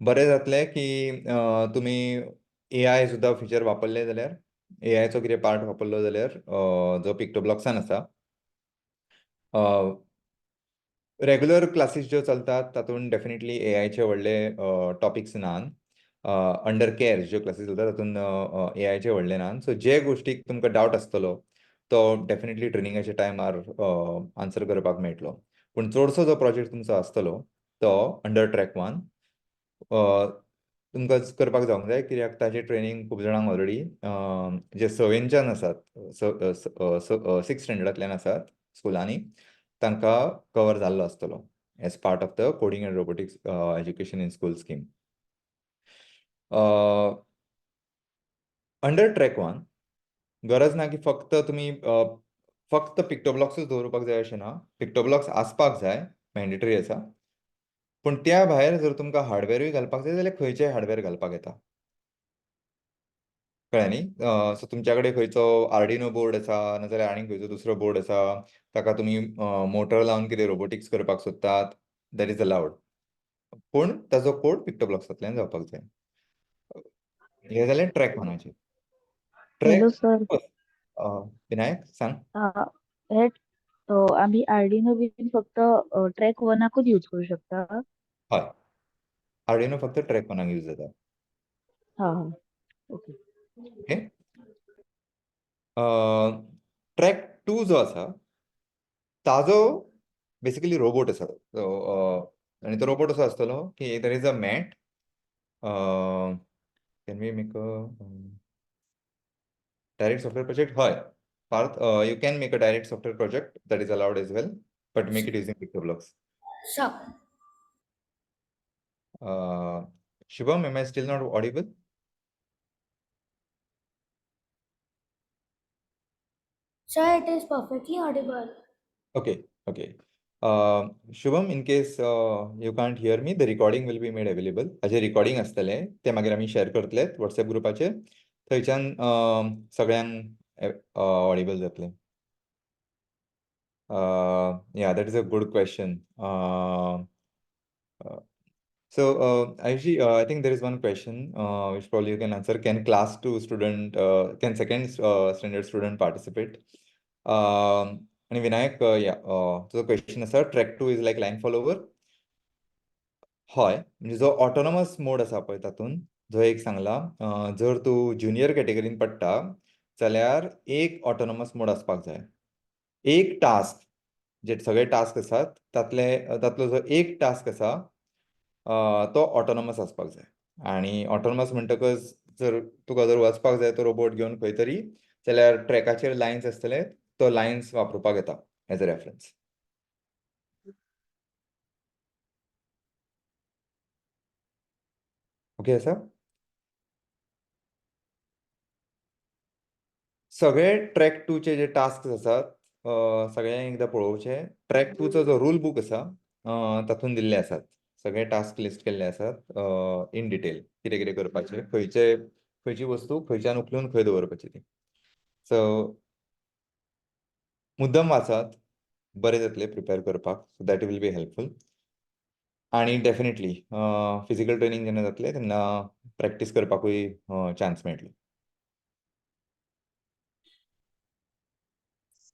D: बरें जातलें की तुमी AI सुद्दां फिचर वापरले जाल्यार AIचो कितें पार्ट वापरलो जाल्यार जो पिक्टोब्लॉक्सान आसा रेग्युलर क्लासीस ज्यो चलतात तातूंत डेफिनेटली AIचे व्हडले टॉपिक्स नात. अंडर केअर ज्यो क्लासीस चलतात तातूंत AIचे व्हडले नात. सो जे गोश्टीक तुमकां डावट आसतलो तो डेफिनेटली ट्रेनिंगाच्या टायमार आन्सर करपाक मेळटलो. पूण चडसो जो प्रोजेक्ट तुमचो आसतलो तो अंडर ट्रॅक 1 तुमकां करपाक जावंक जाय, कित्याक ताचें ट्रेनिंग खूब जाणांक ऑलरेडी जे 6वेंच्यान आसात 6th स्टँडर्डांतल्यान आसात स्कुलांनी तांकां कवर जाल्लो आसतलो as part of the coding and robotics education in school scheme. Under track 1 गरज ना की फक्त तुमी फक्त पिक्टोब्लॉक्सूच दवरपाक जाय अशें ना. पिक्टोब्लॉक्स आसपाक जाय, मॅन्डेटरी आसा. पूण त्या भायर जर तुमकां हार्डवॅरूय घालपाक जाय जाल्यार खंयचेय हार्डवॅर घालपाक येता. कळ्ळें न्ही? सो तुमच्या कडेन खंयचो आर्डिनो बोर्ड आसा नाजाल्यार आनीक खंयचो दुसरो बोर्ड आसा, ताका तुमी मोटर लावन कितें रोबोटिक्स करपाक सोदतात, दॅट इज अलावड. पूण ताचो कोड पिक्टोब्लॉक्सांतल्यान जावपाक जाय. हे जालें ट्रॅक 1चे.
B: Hello
D: track
B: sir.
D: विनायक सांग.
B: हे आम्ही आर्डिनो बीन फक्त ट्रॅक 1कूच यूज करू शकता.
D: हय. आर्डिनो फक्त ट्रॅक 1 यूज जाता.
B: हा हा. ओके.
D: ओके. ट्रॅक 2 जो आसा ताजो बेसिकली रोबोट आसा. आनी तो रोबोट असो आसतलो की there is a mat. Can we make a direct software project? Hi, Parth, you can make a direct software project that is allowed as well, but make it using PictoBlocks.
E: Sure.
D: Shubham, am I still not audible?
E: Sir, it is perfectly audible.
D: Okay, okay. Shubham, in case you can't hear me, the recording will be made available. अशें recording आसतले ते मागीर आमी share करतले WhatsApp ग्रुपाचेर. थंयच्यान सगळ्यांक Audible जातले. Yeah, that is a good question. So, Ayushi, I think there is one question which probably you can answer. Can class 2 student, can second standard student participate? And Vinayak, yeah, so the question is, sir, track 2 is like line follower? हय, म्हणजे जो autonomous mode आसा पळय तातूंत, जो एक सांगला, जर तूं ज्युनियर कॅटेगरीन पडटा जाल्यार एक ऑटोनॉमस मोड आसपाक जाय. एक टास्क, जे सगळे टास्क आसात तातलो जो एक टास्क आसा तो ऑटोनॉमस आसपाक जाय. आनी ऑटोनॉमस म्हणटकच जर तुका जर वचपाक जाय तो रोबोट घेवन खंय तरी, जाल्यार ट्रॅकाचेर लायन्स आसतले, तो लायन्स वापरपाक येता एज अ रेफरन्स. ओके आसा? सगळे ट्रॅक 2चे जे टास्क आसात सगळ्यांक एकदां पळोवचे. ट्रॅक 2चो जो रूल बूक आसा तातूंत दिल्ले आसात. सगळे टास्क लिस्ट केल्ले आसात इन डिटेल. कितें कितें करपाचें, खंयची वस्तू खंयच्यान उखलून खंय दवरपाची ती. सो मुद्दम वाचात, बरें जातलें प्रिपेर करपाक. So that will be helpful. आनी डेफिनेटली फिजिकल ट्रेनिंग जेन्ना जातलें तेन्ना प्रॅक्टीस करपाकूय चान्स मेळटलो.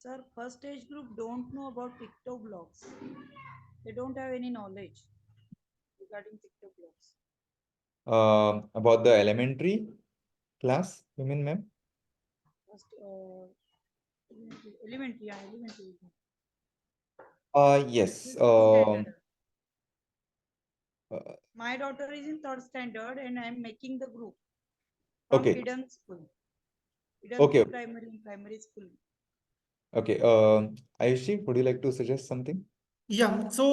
G: Sir, first age group don't know about PictoBlocks. They don't have any knowledge regarding PictoBlocks.
D: About the elementary class, you mean, ma'am?
G: First, elementary, yeah, elementary.
D: Yes.
G: Standard. My daughter is in 3rd standard and I am making the group from
D: Okay.
G: Eden School. Eden
D: Okay.
G: School primary school.
D: Okay. Ayushi, would you like to suggest something?
A: Yeah, so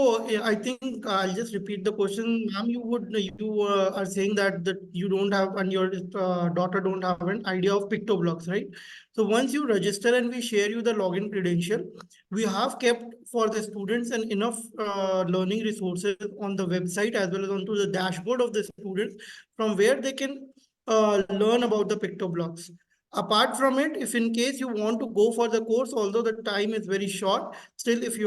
A: I think I'll just repeat the question, ma'am. You are saying that you don't have and your daughter don't have an idea of PictoBlocks, right? So once you register and we share you the login credential, we have kept for the students and enough learning resources on the website as well as onto the dashboard of the students from where they can learn about the PictoBlocks. Apart from it, if in case you want to go for the course, although the time is very short, still if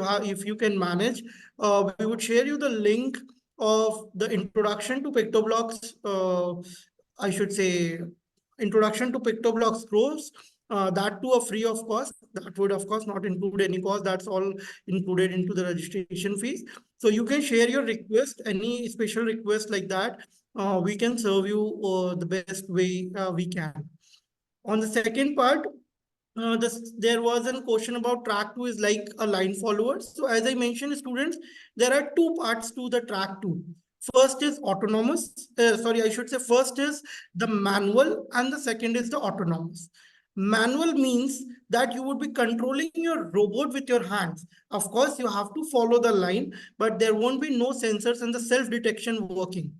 A: you can manage, we would share you the link of the introduction to PictoBlocks, I should say introduction to PictoBlocks course, that too a free of cost. That would of course not include any cost. That's all included into the registration fees. So you can share your request, any special request like that. We can serve you the best way we can. On the second part, there was a question about track 2 is like a line follower. So as I mentioned, students, there are two parts to the track 2. First is autonomous. Sorry, I should say first is the manual and the second is the autonomous. Manual means that you would be controlling your robot with your hands. Of course, you have to follow the line, but there won't be no sensors and the self-detection working.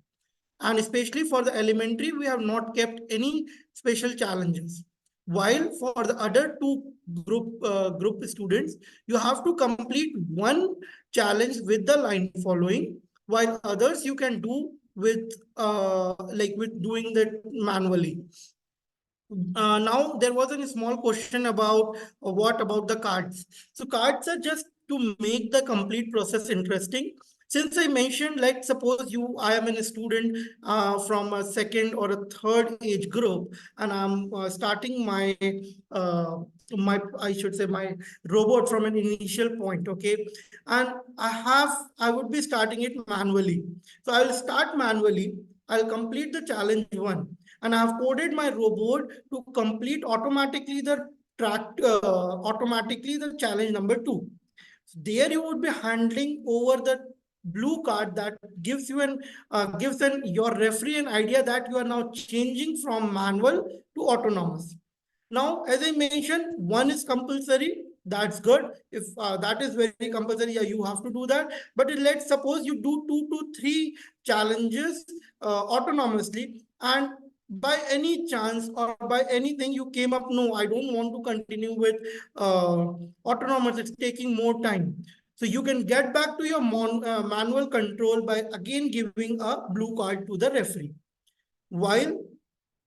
A: And especially for the elementary, we have not kept any special challenges. While for the other two group students, you have to complete one challenge with the line following, while others you can do with with doing that manually. Now there was a small question about what about the cards. So cards are just to make the complete process interesting. Since I mentioned, like suppose I am a student from a second or a third age group, and I'm starting I should say my robot from an initial point, okay, and I would be starting it manually. So I will start manually. I'll complete the challenge one, and I have coded my robot to complete automatically the challenge number two. So there you would be handling over the blue card that gives you gives your referee an idea that you are now changing from manual to autonomous. Now, as I mentioned, one is compulsory. That's good. If that is very compulsory, yeah, you have to do that. But let's suppose you do 2 to 3 challenges autonomously, and by any chance or by anything you came up, no, I don't want to continue with autonomous. It's taking more time. So you can get back to your manual control by again giving a blue card to the referee. While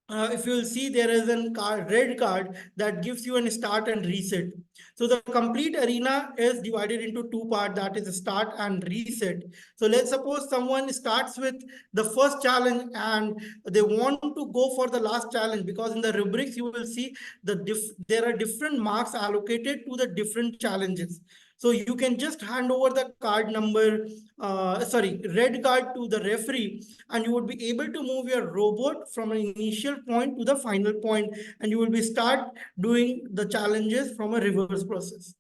A: if you'll see, there is a red card that gives you a start and reset. So the complete arena is divided into 2 parts, that is start and reset. So let's suppose someone starts with the first challenge and they want to go for the last challenge, because in the rubrics you will see there are different marks allocated to the different challenges. So you can just hand over the red card to the referee, and you would be able to move your robot from an initial point to the final point, and you will be start doing the challenges from a reverse process.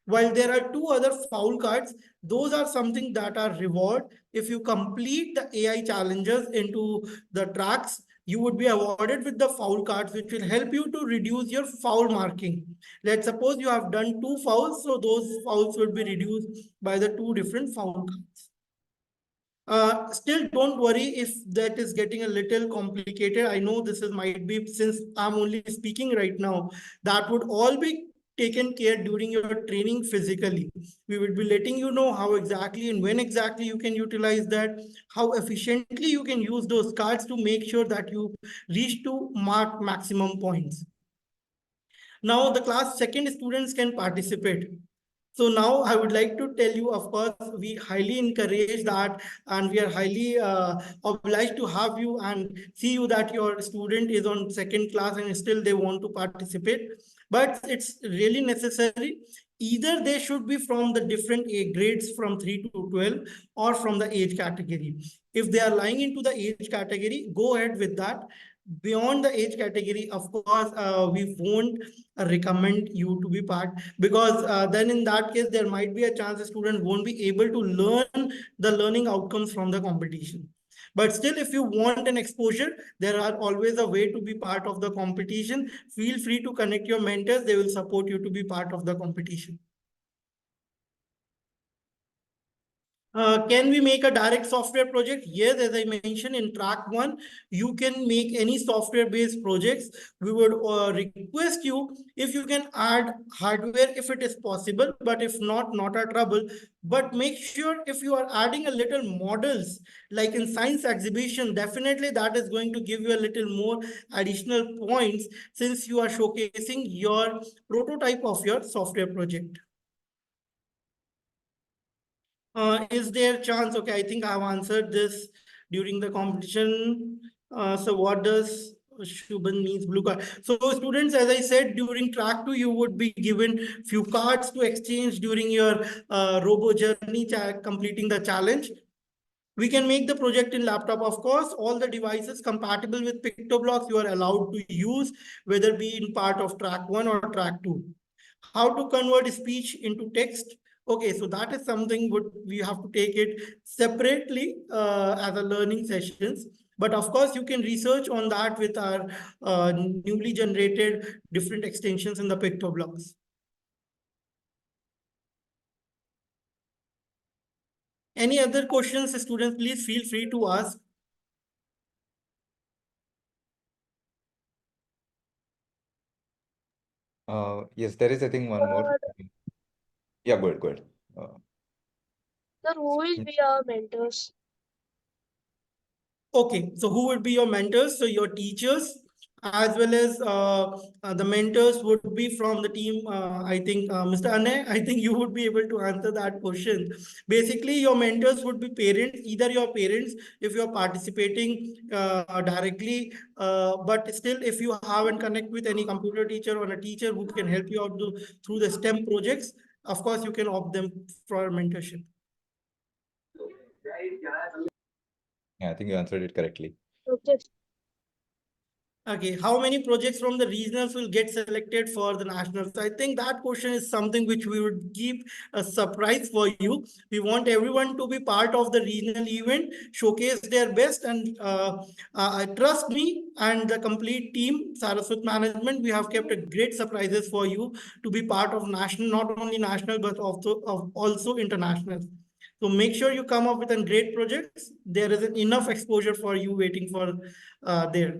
A: While there are 2 other foul cards, those are something that are reward. If you complete the AI challenges into the tracks, you would be awarded with the foul cards, which will help you to reduce your foul marking. Let's suppose you have done 2 fouls, so those fouls will be reduced by the 2 different foul cards. Still, don't worry if that is getting a little complicated. I know this might be, since I'm only speaking right now, that would all be taken care during your training physically. We will be letting you know how exactly and when exactly you can utilize that, how efficiently you can use those cards to make sure that you reach to mark maximum points. Now the class second students can participate. So now I would like to tell you, of course, we highly encourage that, and we are highly obliged to have you and see you that your student is on second class and still they want to participate. But it's really necessary. Either they should be from the different A grades from 3 to 12 or from the age category. If they are lying into the age category, go ahead with that. Beyond the age category, of course, we won't recommend you to be part, because then in that case there might be a chance the student won't be able to learn the learning outcomes from the competition. But still, if you want an exposure, there are always a way to be part of the competition. Feel free to connect your mentors, they will support you to be part of the competition. Can we make a direct software project? Yes, as I mentioned in track 1, you can make any software-based projects. We would request you if you can add hardware if it is possible, but if not, not a trouble. But make sure if you are adding a little models, like in science exhibition, definitely that is going to give you a little more additional points, since you are showcasing your prototype of your software project. Is there a chance? Okay, I think I have answered this during the competition. So what does Shubhan means blue card? So students, as I said, during track 2, you would be given few cards to exchange during your robo journey, completing the challenge. We can make the project in laptop, of course. All the devices compatible with PictoBlocks you are allowed to use, whether be in part of track 1 or track 2. How to convert speech into text? Okay, so that is something would we have to take it separately as a learning sessions. But of course, you can research on that with our newly generated different extensions in the pictoblocks. Any other questions, students, please feel free to ask.
D: Yes, there is, I think, one more. Yeah, go ahead, go ahead.
B: Sir, who will be our mentors?
A: Okay, so who would be your mentors? So your teachers, as well as the mentors would be from the team. I think Mr. Anay, I think you would be able to answer that question. Basically, your mentors would be parents, either your parents if you are participating directly, but still if you haven't connect with any computer teacher or a teacher who can help you out through the STEM projects, of course you can opt them for mentorship.
D: Yeah, I think you answered it correctly.
B: Okay.
A: Okay, how many projects from the regionals will get selected for the nationals? I think that question is something which we would keep a surprise for you. We want everyone to be part of the regional event, showcase their best, and trust me and the complete team, Saraswat Management, we have kept a great surprises for you to be part of national, not only national, but also international. So make sure you come up with a great projects. There is enough exposure for you waiting for there.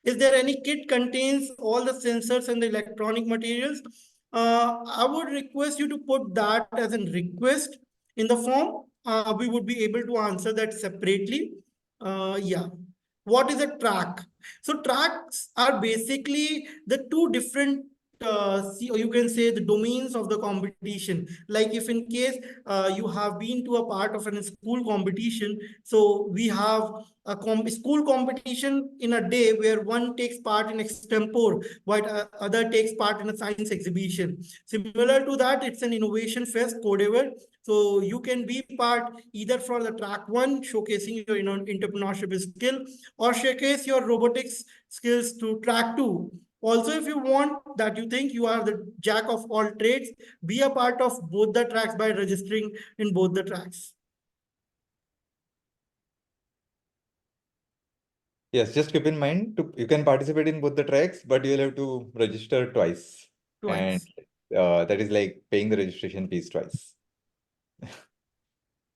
A: Is there any kit contains all the sensors and the electronic materials? I would request you to put that as a request in the form. We would be able to answer that separately. Yeah. What is a track? So tracks are basically the two different you can say the domains of the competition. Like if in case you have been to a part of a school competition, so we have a school competition in a day where one takes part in extempore, while other takes part in a science exhibition. Similar to that, it's an innovation fest, Codeavour. So you can be part either for the track one, showcasing your entrepreneurship skill, or showcase your robotics skills to track two. Also, if you want that you think you are the jack of all trades, be a part of both the tracks by registering in both the tracks.
D: Yes, just keep in mind you can participate in both the tracks, but you'll have to register twice. And that is like paying the registration fees twice.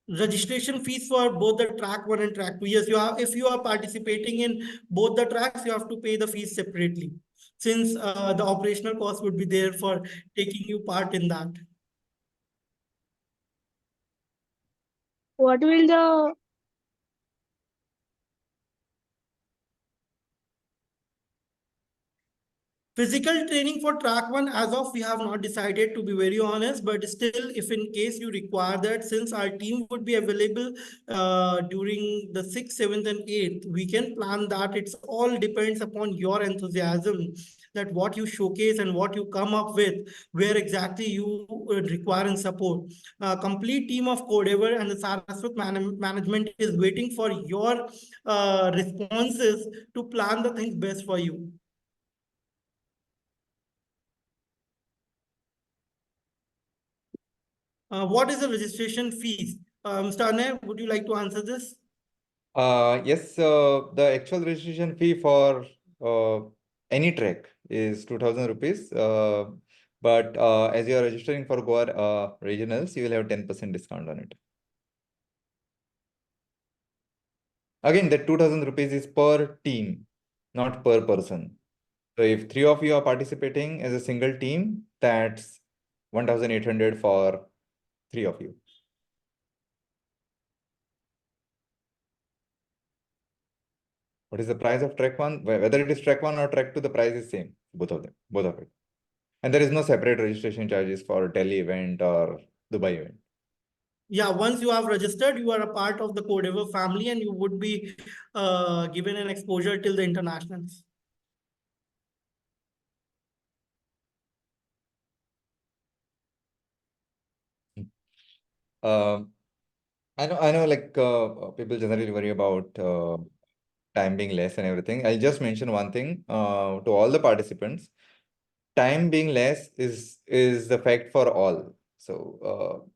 A: Registration fees for both the track one and track two. Yes, you have, if you are participating in both the tracks, you have to pay the fees separately, since the operational cost would be there for taking you part in that.
B: What will the
A: Physical training for track one, as of we have not decided, to be very honest, but still, if in case you require that, since our team would be available during the 6th, 7th, and 8th, we can plan that. It's all depends upon your enthusiasm, that what you showcase and what you come up with, where exactly you require and support. Complete team of Codeavour and the Saraswat management is waiting for your responses to plan the things best for you. What is the registration fees? Mr. Anay, would you like to answer this?
D: Yes, the actual registration fee for any track is 2000 rupees. But as you are registering for Goa regionals, you will have 10% discount on it. Again, that 2000 rupees is per team, not per person. So if 3 of you are participating as a single team, that's 1800 for 3 of you. What is the price of track one? Whether it is track one or track two, the price is same, both of them, both of it. And there is no separate registration charges for Delhi event or Dubai event.
A: Yeah, once you have registered, you are a part of the Codeavour family and you would be given an exposure till the internationals.
D: I know like people generally worry about time being less and everything. I'll just mention one thing to all the participants. Time being less is the fact for all. So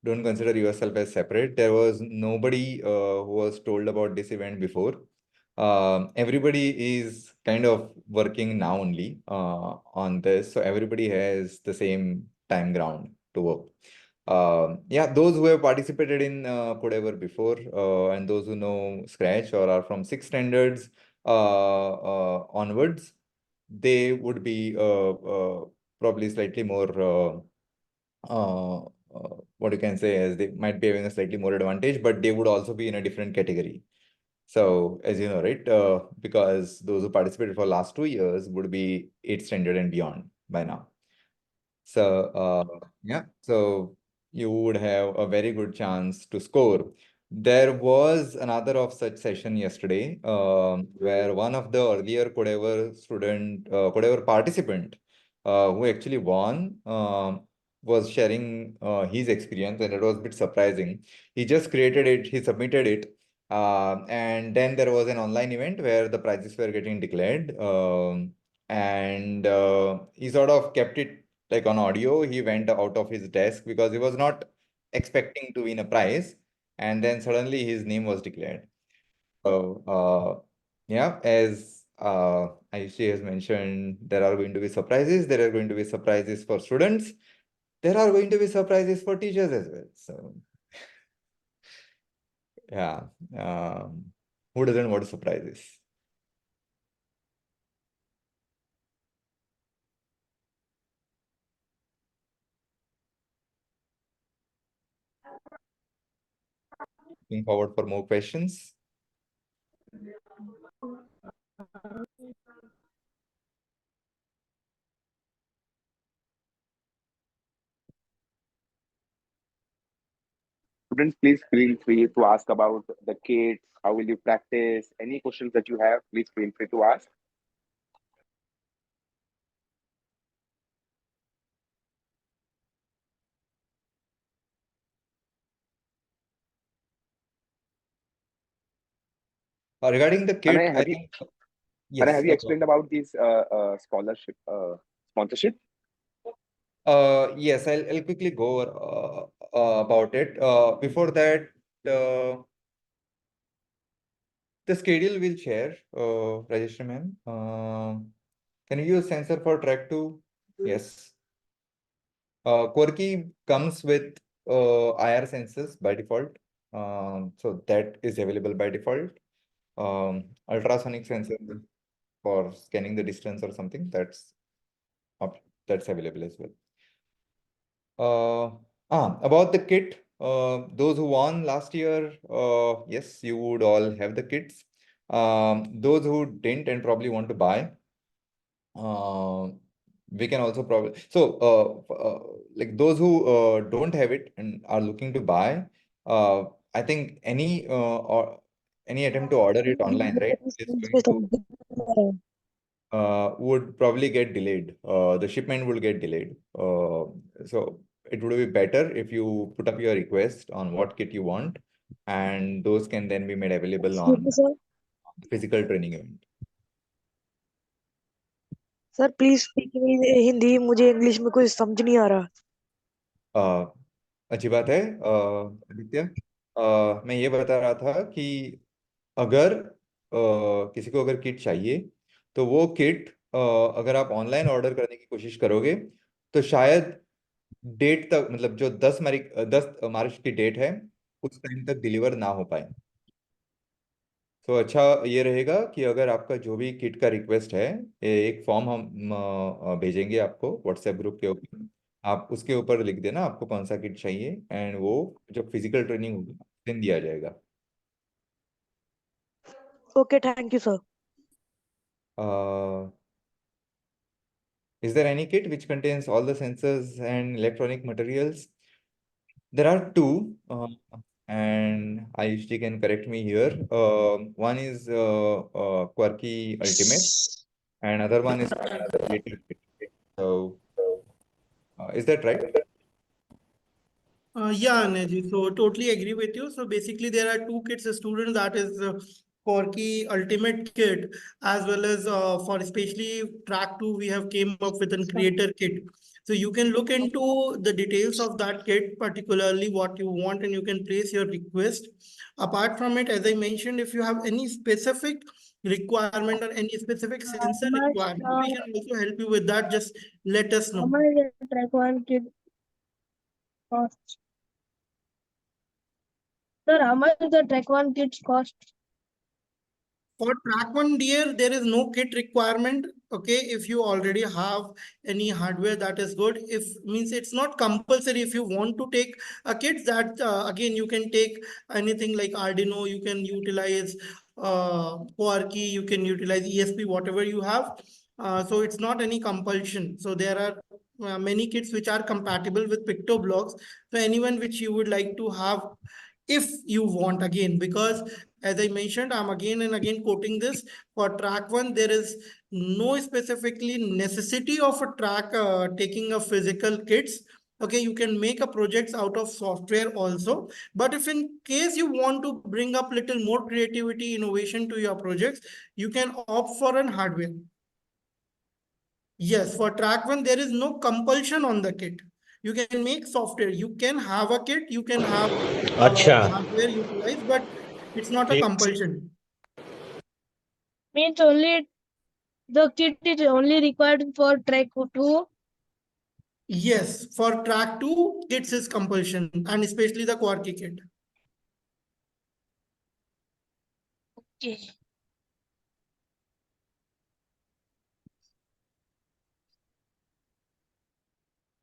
D: don't consider yourself as separate. There was nobody who was told about this event before. Everybody is kind of working now only on this, so everybody has the same time ground to work. Yeah, those who have participated in Codeavour before and those who know Scratch or are from 6 standards onwards, they would be probably slightly more what you can say is they might be having a slightly more advantage, but they would also be in a different category. So as you know, right, because those who participated for last 2 years would be 8th standard and beyond by now. So yeah, so you would have a very good chance to score. There was another of such session yesterday, where one of the earlier Codeavour student, Codeavour participant, who actually won, was sharing his experience, and it was a bit surprising. He just created it, he submitted it, and then there was an online event where the prizes were getting declared, and he sort of kept it like on audio. He went out of his desk because he was not expecting to win a prize, and then suddenly his name was declared. So yeah, as Ayushi has mentioned, there are going to be surprises. There are going to be surprises for students. There are going to be surprises for teachers as well. So yeah, who doesn't want surprises? Looking forward for more questions.
J: Students, please feel free to ask about the kits. How will you practice? Any questions that you have, please feel free to ask.
D: Regarding the kit,
J: Anay,
D: I think
J: Anay,
D: yes.
J: have you explained about this scholarship sponsorship?
D: Yes, I'll quickly go over about it. Before that, the schedule will share, Rajeshri ma'am. Can you use sensor for track 2? Yes. Quirky comes with IR sensors by default. So that is available by default. Ultrasonic sensor for scanning the distance or something, that's available as well. About the kit, those who won last year, yes, you would all have the kits. Those who didn't and probably want to buy, we can also probably, like those who don't have it and are looking to buy, I think any attempt to order it online, right, is going to would probably get delayed. The shipment will get delayed. So it would be better if you put up your request on what kit you want, and those can then be made available on physical training event.
K: Sir please speak Hindi, मुझे English में कुछ समझ नहीं आ रहा।
D: अच्छी बात है आदित्य। मैं ये बता रहा था कि अगर किसी को अगर किट चाहिए तो वो किट अगर आप ऑनलाइन ऑर्डर करने की कोशिश करोगे तो शायद डेट तक, मतलब जो 10 मार्च की डेट है उस टाइम तक डिलीवर ना हो पाए। तो अच्छा ये रहेगा कि अगर आपका जो भी किट का रिक्वेस्ट है, एक फॉर्म हम भेजेंगे आपको व्हाट्सएप ग्रुप के ऊपर, आप उसके ऊपर लिख देना आपको कौन सा किट चाहिए, एंड वो जब फिजिकल ट्रेनिंग होगी दिन दिया जाएगा।
K: Okay, thank you sir.
D: Is there any kit which contains all the sensors and electronic materials? There are two, and Ayushi can correct me here. One is Quirky Ultimate, and another one is Creator Kit. So, is that right?
A: Yeah, Neji, so totally agree with you. So basically there are two kits a student, that is Corky Ultimate Kit, as well as for especially track 2 we have came up with a creator kit. So you can look into the details of that kit, particularly what you want, and you can place your request. Apart from it, as I mentioned, if you have any specific requirement or any specific sensor
K: much,
A: requirement, we can also help you with that. Just let us
K: how
A: know.
K: much the track one kit cost? Sir, how much the track one kits cost?
A: For track one, dear, there is no kit requirement. Okay, if you already have any hardware, that is good. If means it's not compulsory. If you want to take a kit, that again you can take anything like Arduino. You can utilize Quarky. You can utilize ESP, whatever you have. So it's not any compulsion. So there are many kits which are compatible with PictoBlocks. So anyone which you would like to have, if you want, again, because as I mentioned, I'm again and again quoting this. For track one, there is no specifically necessity of a track taking a physical kits. Okay, you can make a projects out of software also. But if in case you want to bring up little more creativity, innovation to your projects, you can opt for an hardware. Yes, for track one, there is no compulsion on the kit. You can make software. You can have a kit, you can have
L: अच्छा
A: hardware utilized, but it's not a
L: ठीक
A: compulsion.
K: Means only the kit is only required for track two.
A: Yes, for track two, kits is compulsion, and especially the Quarky kit.
K: Okay.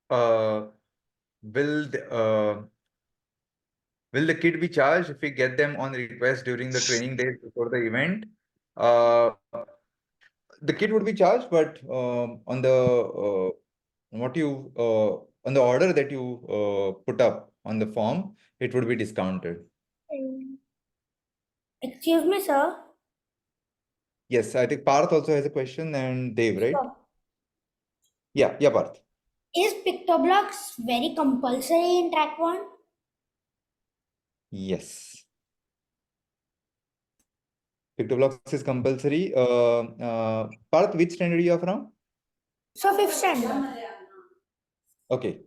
D: Uh, will the kit be charged if we get them on request during the training days before the event? The kit would be charged, but on the what you on the order that you put up on the form, it would be discounted.
E: Excuse me, sir.
D: Yes, I think Parth also has a question, and Dev, right? Yeah, Parth.
E: Is PictoBlocks very compulsory in track one?
D: Yes. PictoBlocks is compulsory. Parth, which standard you are from?
E: So fifth standard.
D: Okay.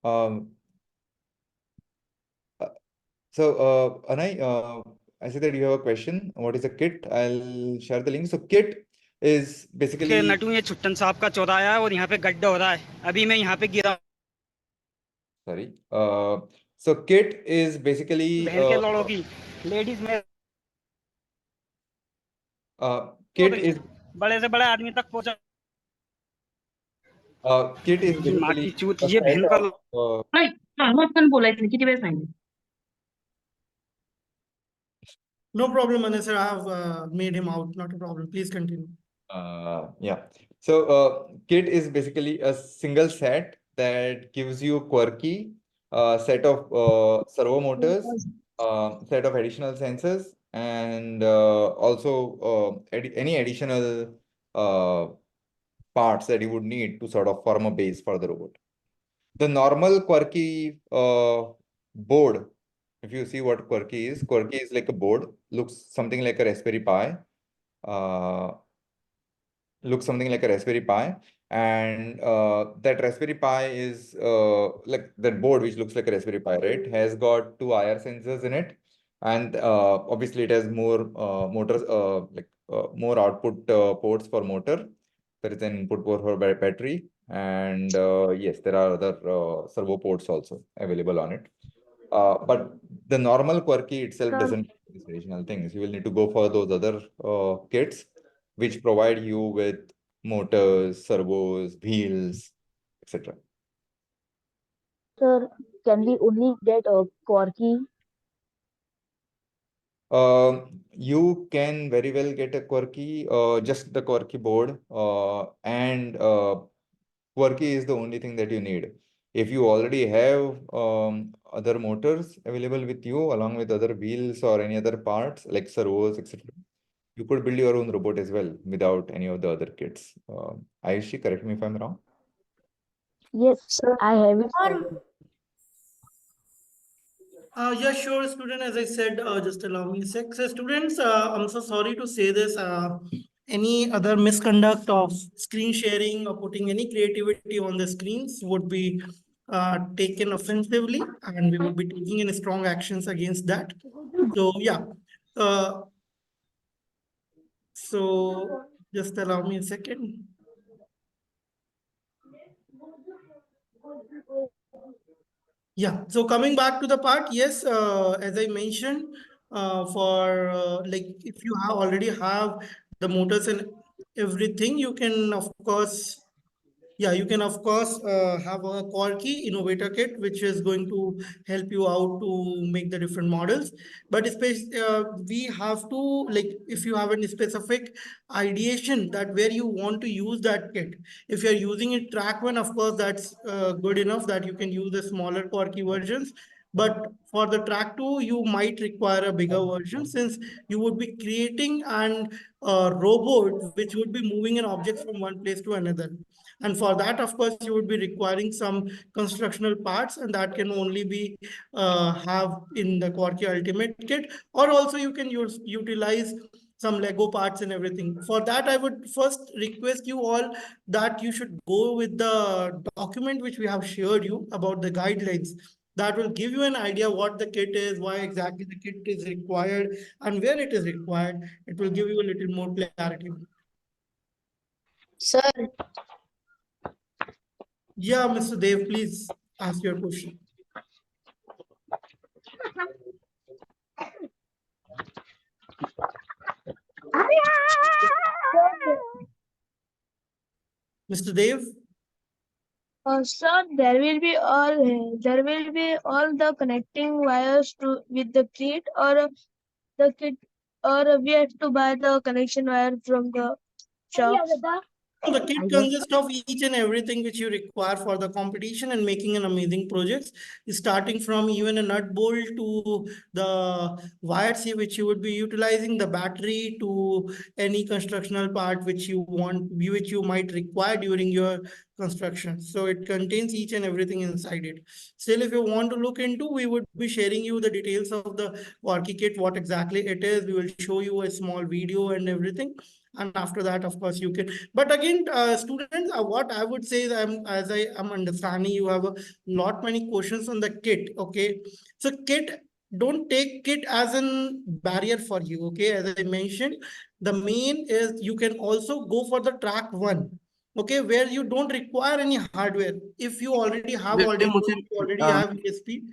D: Um, Anai, I see that you have a question. What is a kit? I'll share the link. So kit is basically
L: Natu ये छुट्टन साहब का चौराहा है और यहाँ पे गड्ढा हो रहा है अभी मैं यहाँ पे गिरा
D: sorry. So kit is basically
L: बहन के लड़ों की लेडीज में
D: kit is
L: बड़े से बड़े आदमी तक पहुंचा
D: kit is
L: की माँ की
D: basically
L: चूत
D: a
L: ये
D: set
L: बहन का
D: of
B: बोलायचं किती वेळ सांगितलं
A: No problem, Anas sir. I have made him out. Not a problem. Please continue.
D: Yeah. So kit is basically a single set that gives you quirky set of servo motors, set of additional sensors, and also any additional parts that you would need to sort of form a base for the robot. The normal quirky board, if you see what quirky is like a board, looks something like a Raspberry Pi. Looks something like a Raspberry Pi, and that Raspberry Pi is like that board, which looks like a Raspberry Pi, right? Has got two IR sensors in it, and obviously it has more motors, more output ports for motor. There is an input port for battery, and yes, there are other servo ports also available on it. But the normal quirky itself
K: Sir.
D: doesn't have these additional things. You will need to go for those other kits, which provide you with motors, servos, wheels, etc.
B: Sir, can we only get a Corky?
D: You can very well get a quirky, just the quirky board, and quirky is the only thing that you need. If you already have other motors available with you, along with other wheels or any other parts like servos, etc., you could build your own robot as well without any of the other kits. Ayushi, correct me if I'm wrong.
B: Yes,
K: Sir.
B: I have it.
A: Yeah, sure, student. As I said, just allow me a sec. So, students, I'm so sorry to say this. any other misconduct of screen sharing or putting any creativity on the screens would be taken offensively, and we would be taking in strong actions against that. So yeah, so just allow me a second. Yeah, so coming back to the part, yes, as I mentioned, for like if you have already have the motors and everything, you can of course, yeah, you can of course have a Corky innovator kit, which is going to help you out to make the different models. But we have to, like, if you have a specific ideation that where you want to use that kit, if you're using it track one, of course, that's good enough that you can use the smaller Corky versions. But for the track two, you might require a bigger version, since you would be creating an robot which would be moving an object from one place to another. And for that, of course, you would be requiring some constructional parts, and that can only be have in the Quarky Ultimate Kit, or also you can utilize some Lego parts and everything. For that, I would first request you all that you should go with the document which we have shared you about the guidelines. That will give you an idea what the kit is, why exactly the kit is required, and where it is required. It will give you a little more clarity.
K: Sir,
A: Yeah, Mr. Dev, please ask your question. Mr. Dev?
K: sir, there will be all the connecting wires to with the kit, or the kit, or we have to buy the connection wire from the shop.
A: The kit consists of each and everything which you require for the competition and making an amazing projects, starting from even a nut bolt to the wires which you would be utilizing, the battery to any constructional part which you want, which you might require during your construction. So it contains each and everything inside it. Still, if you want to look into, we would be sharing you the details of the Warki kit, what exactly it is. We will show you a small video and everything. And after that, of course, you can. But again, students, what I would say is, as I am understanding, you have a lot many questions on the kit. Okay, so kit, don't take kit as a barrier for you. Okay, as I mentioned, the main is you can also go for the track one. Okay, where you don't require any hardware. If you already have ESP,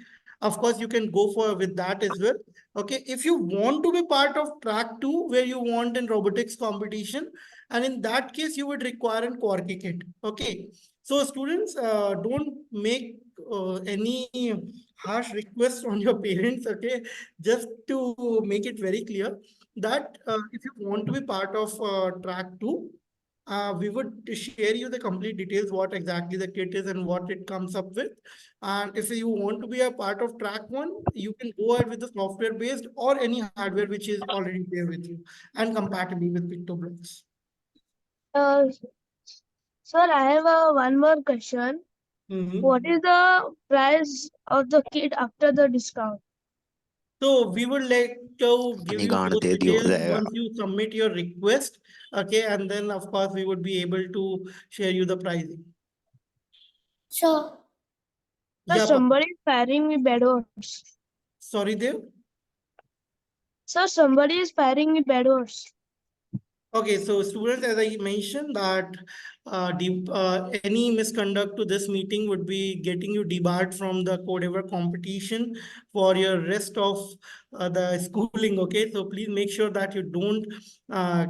A: of course, you can go for with that as well. Okay, if you want to be part of track two, where you want in robotics competition, and in that case, you would require a Quarky kit. Okay, so students, don't make any harsh requests on your parents. Okay, just to make it very clear that if you want to be part of track two, we would share you the complete details, what exactly the kit is and what it comes up with. And if you want to be a part of track one, you can go ahead with the software based or any hardware which is already there with you and compatible with PictoBlocks.
K: Sir, I have one more question. What is the price of the kit after the discount?
A: So we would like to give you those details once you submit your request. Okay, and then of course we would be able to share you the pricing.
K: Sure.
A: Yeah,
K: Somebody is firing me bad words.
A: sorry, Dev.
K: Sir, somebody is firing me bad words.
A: Okay, so students, as I mentioned that any misconduct to this meeting would be getting you debarred from the Codeavour competition for your rest of the schooling. Okay, so please make sure that you don't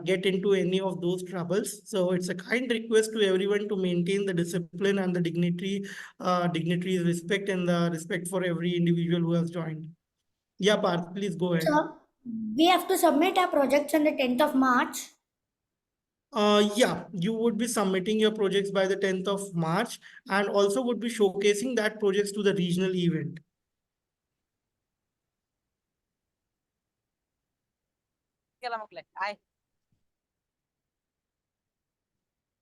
A: get into any of those troubles. So it's a kind request to everyone to maintain the discipline and the dignity's respect and the respect for every individual who has joined. Yeah, Parth, please go ahead.
M: So we have to submit our projects on the 10th of March.
A: Yeah, you would be submitting your projects by the 10th of March and also would be showcasing that projects to the regional event.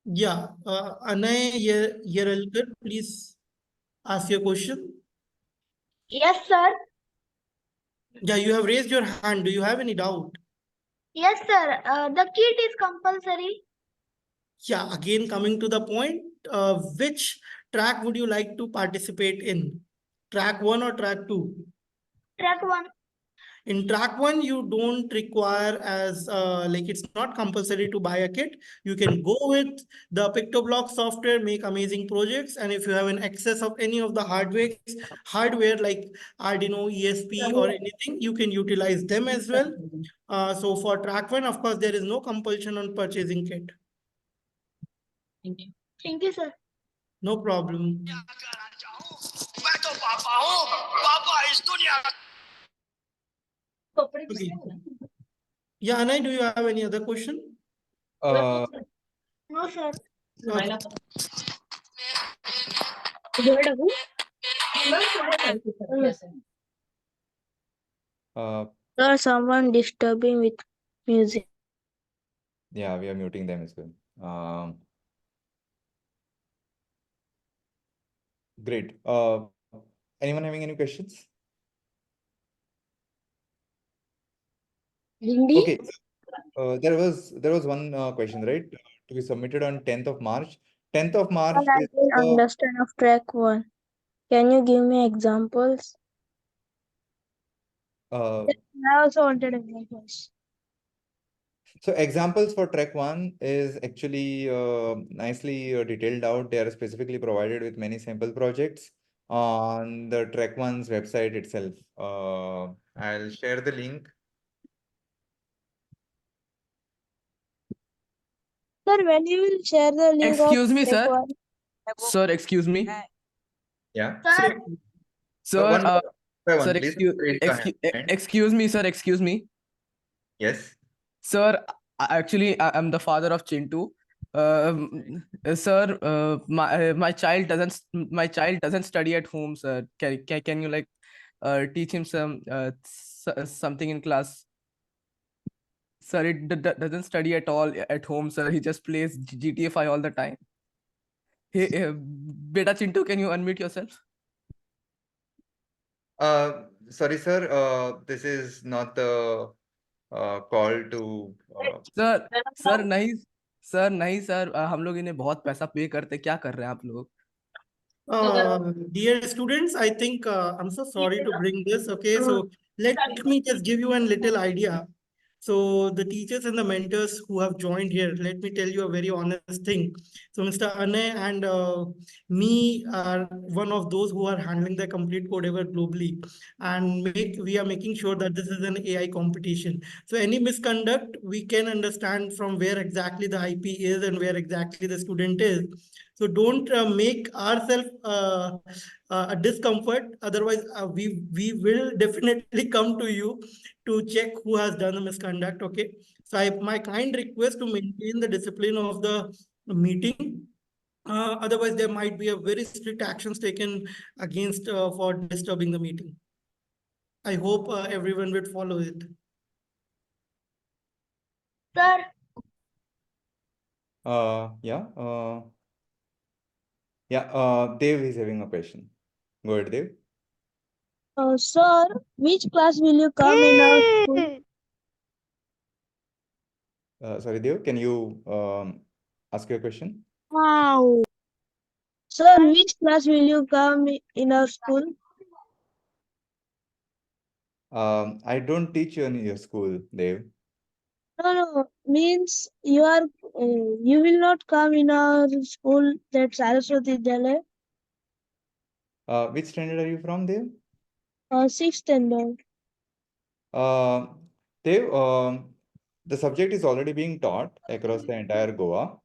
A: Yeah, Anay Yeralkar, please ask your question.
M: Yes, sir.
A: Yeah, you have raised your hand. Do you have any doubt?
K: Yes, sir. The kit is compulsory.
A: Yeah, again, coming to the point, which track would you like to participate in? Track 1 or track 2?
K: Track 1.
A: In track 1, you don't require as like it's not compulsory to buy a kit. You can go with the PictoBlock software, make amazing projects, and if you have an excess of any of the hardware like Arduino, ESP, or anything, you can utilize them as well. So for track 1, of course, there is no compulsion on purchasing kit.
B: Thank you.
K: Thank you, sir.
A: No problem. Okay. Yeah, Anay, do you have any other question?
D: Uh,
K: No, sir.
A: Okay.
K: Sir, someone disturbing with music.
D: yeah, we are muting them as well. Great. Anyone having any questions?
K: Lindy?
D: Okay. There was one question, right? To be submitted on 10th of March. 10th of March
K: Sir, I
D: is
K: didn't understand of track 1. Can you give me examples?
D: uh,
K: I also wanted examples.
D: so examples for track 1 is actually nicely detailed out. They are specifically provided with many sample projects on the track 1's website itself. I'll share the link.
K: Sir, when you will share the link
N: Excuse
K: of
N: me,
K: track
N: sir.
K: 1?
N: Sir, excuse me.
D: Yeah.
K: Sir,
N: Sir,
D: One by
N: sir,
D: one, please. Raise your hand.
N: excuse me, sir, excuse me.
D: Yes.
N: Sir, actually, I'm the father of Chintu. Sir, my child doesn't study at home, sir. Can you like teach him something in class? Sir, it doesn't study at all at home, sir. He just plays GTA 5 all the time. Hey, beta Chintu, can you unmute yourself?
D: Sorry, sir. This is not the call to.
N: Sir नहीं sir हम लोग इन्हें बहुत पैसा पे करते क्या कर रहे हैं आप लोग
A: Dear students, I think I'm so sorry to bring this. Okay, so let me just give you a little idea. So the teachers and the mentors who have joined here, let me tell you a very honest thing. So Mr. Anay and me are one of those who are handling the complete Codeavour globally, and we are making sure that this is an AI competition. So any misconduct, we can understand from where exactly the IP is and where exactly the student is. So don't make ourselves a discomfort. Otherwise, we will definitely come to you to check who has done the misconduct. Okay. So my kind request to maintain the discipline of the meeting. Otherwise, there might be a very strict actions taken against for disturbing the meeting. I hope everyone would follow it.
K: sir,
D: Yeah. Dev is having a question. Go ahead, Dev.
K: sir, which class will you come in our school?
D: Sorry, Dev, can you ask your question?
K: Wow. Sir, which class will you come in our school?
D: I don't teach you in your school, Dev.
K: No, means you will not come in our school, that Saraswati Vidyalaya,
D: Which standard are you from, Dev?
K: 6th standard.
D: Dev, the subject is already being taught across the entire Goa,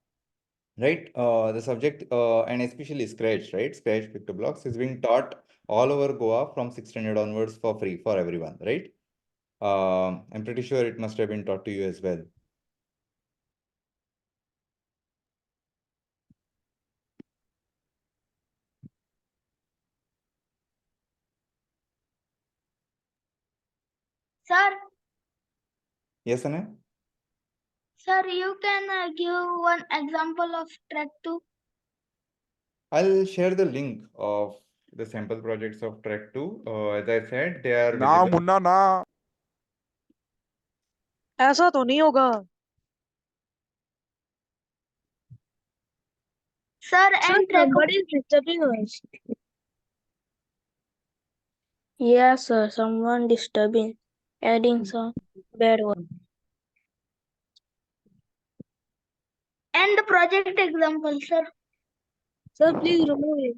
D: right? The subject and especially Scratch, right? Scratch PictoBlocks is being taught all over Goa from 6th standard onwards for free for everyone, right? I'm pretty sure it must have been taught to you as well.
K: Sir,
D: Yes, Anna?
K: sir, you can give one example of track 2.
D: I'll share the link of the sample projects of track 2. As I said, they are
J: Nah,
D: visible.
J: Munna, nah.
F: ऐसा तो नहीं होगा.
K: Sir, and somebody is disturbing us.
M: Yeah, sir, someone disturbing, adding some bad word.
K: And the project example, sir. Sir, please remove it.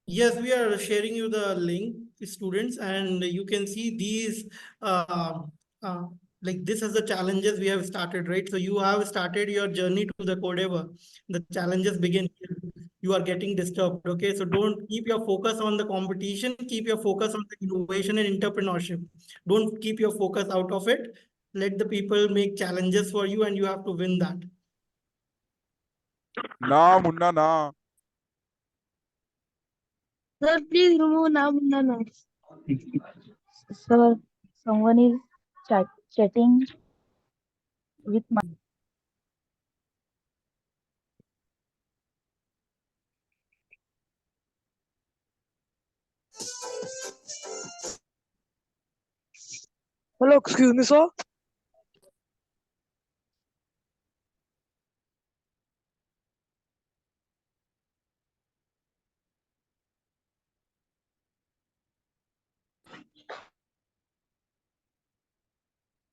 A: Yes, we are sharing you the link, students, and you can see these, like this is the challenges we have started, right? So you have started your journey to the Codeavour. The challenges begin here. You are getting disturbed, okay? So don't keep your focus on the competition, keep your focus on the innovation and entrepreneurship. Don't keep your focus out of it. Let the people make challenges for you and you have to win that.
J: Na Munna na.
K: Sir, please remove na.
B: Sir, someone is chatting with my.
F: Hello, excuse me, sir.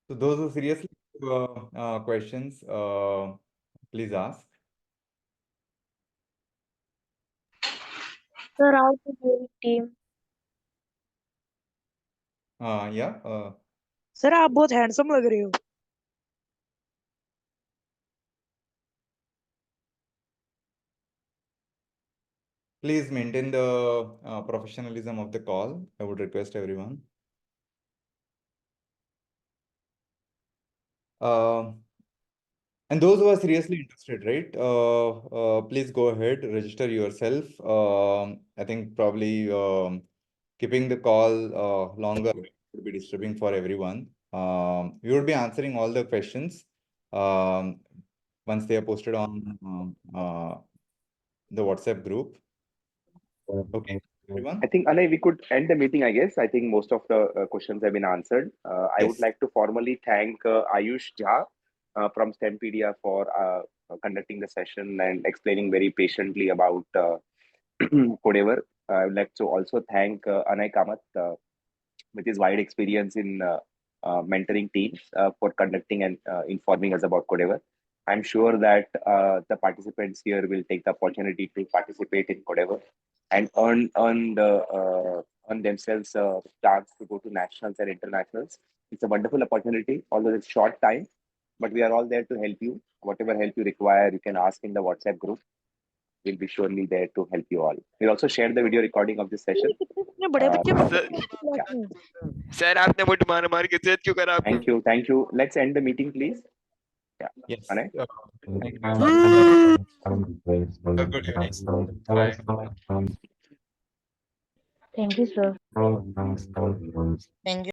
D: So those who seriously questions, please ask.
M: Sir, how to build team?
D: Yeah.
F: Sir, आप बहुत handsome लग रहे हो.
D: Please maintain the professionalism of the call. I would request everyone. And those who are seriously interested, right? Please go ahead, register yourself. I think probably keeping the call longer would be disturbing for everyone. We would be answering all the questions once they are posted on the WhatsApp group. Okay, everyone.
J: I think, Anay, we could end the meeting, I guess. I think most of the questions have been answered. I would
D: Yes.
J: like to formally thank Ayush Jha from STEMpedia for conducting the session and explaining very patiently about Codeavour. I would like to also thank Anay Kamath with his wide experience in mentoring teams for conducting and informing us about Codeavour. I'm sure that the participants here will take the opportunity to participate in Codeavour and earn themselves a chance to go to nationals and internationals. It's a wonderful opportunity, although it's short time, but we are all there to help you. Whatever help you require, you can ask in the WhatsApp group. We'll be surely there to help you all. We'll also share the video recording of this session.
I: Sir आपने मुझे मार मार के set क्यों करा?
J: Thank you. Let's end the meeting, please. Yeah.
D: Yes.
J: Anay?
B: Thank you, sir.
F: Thank you.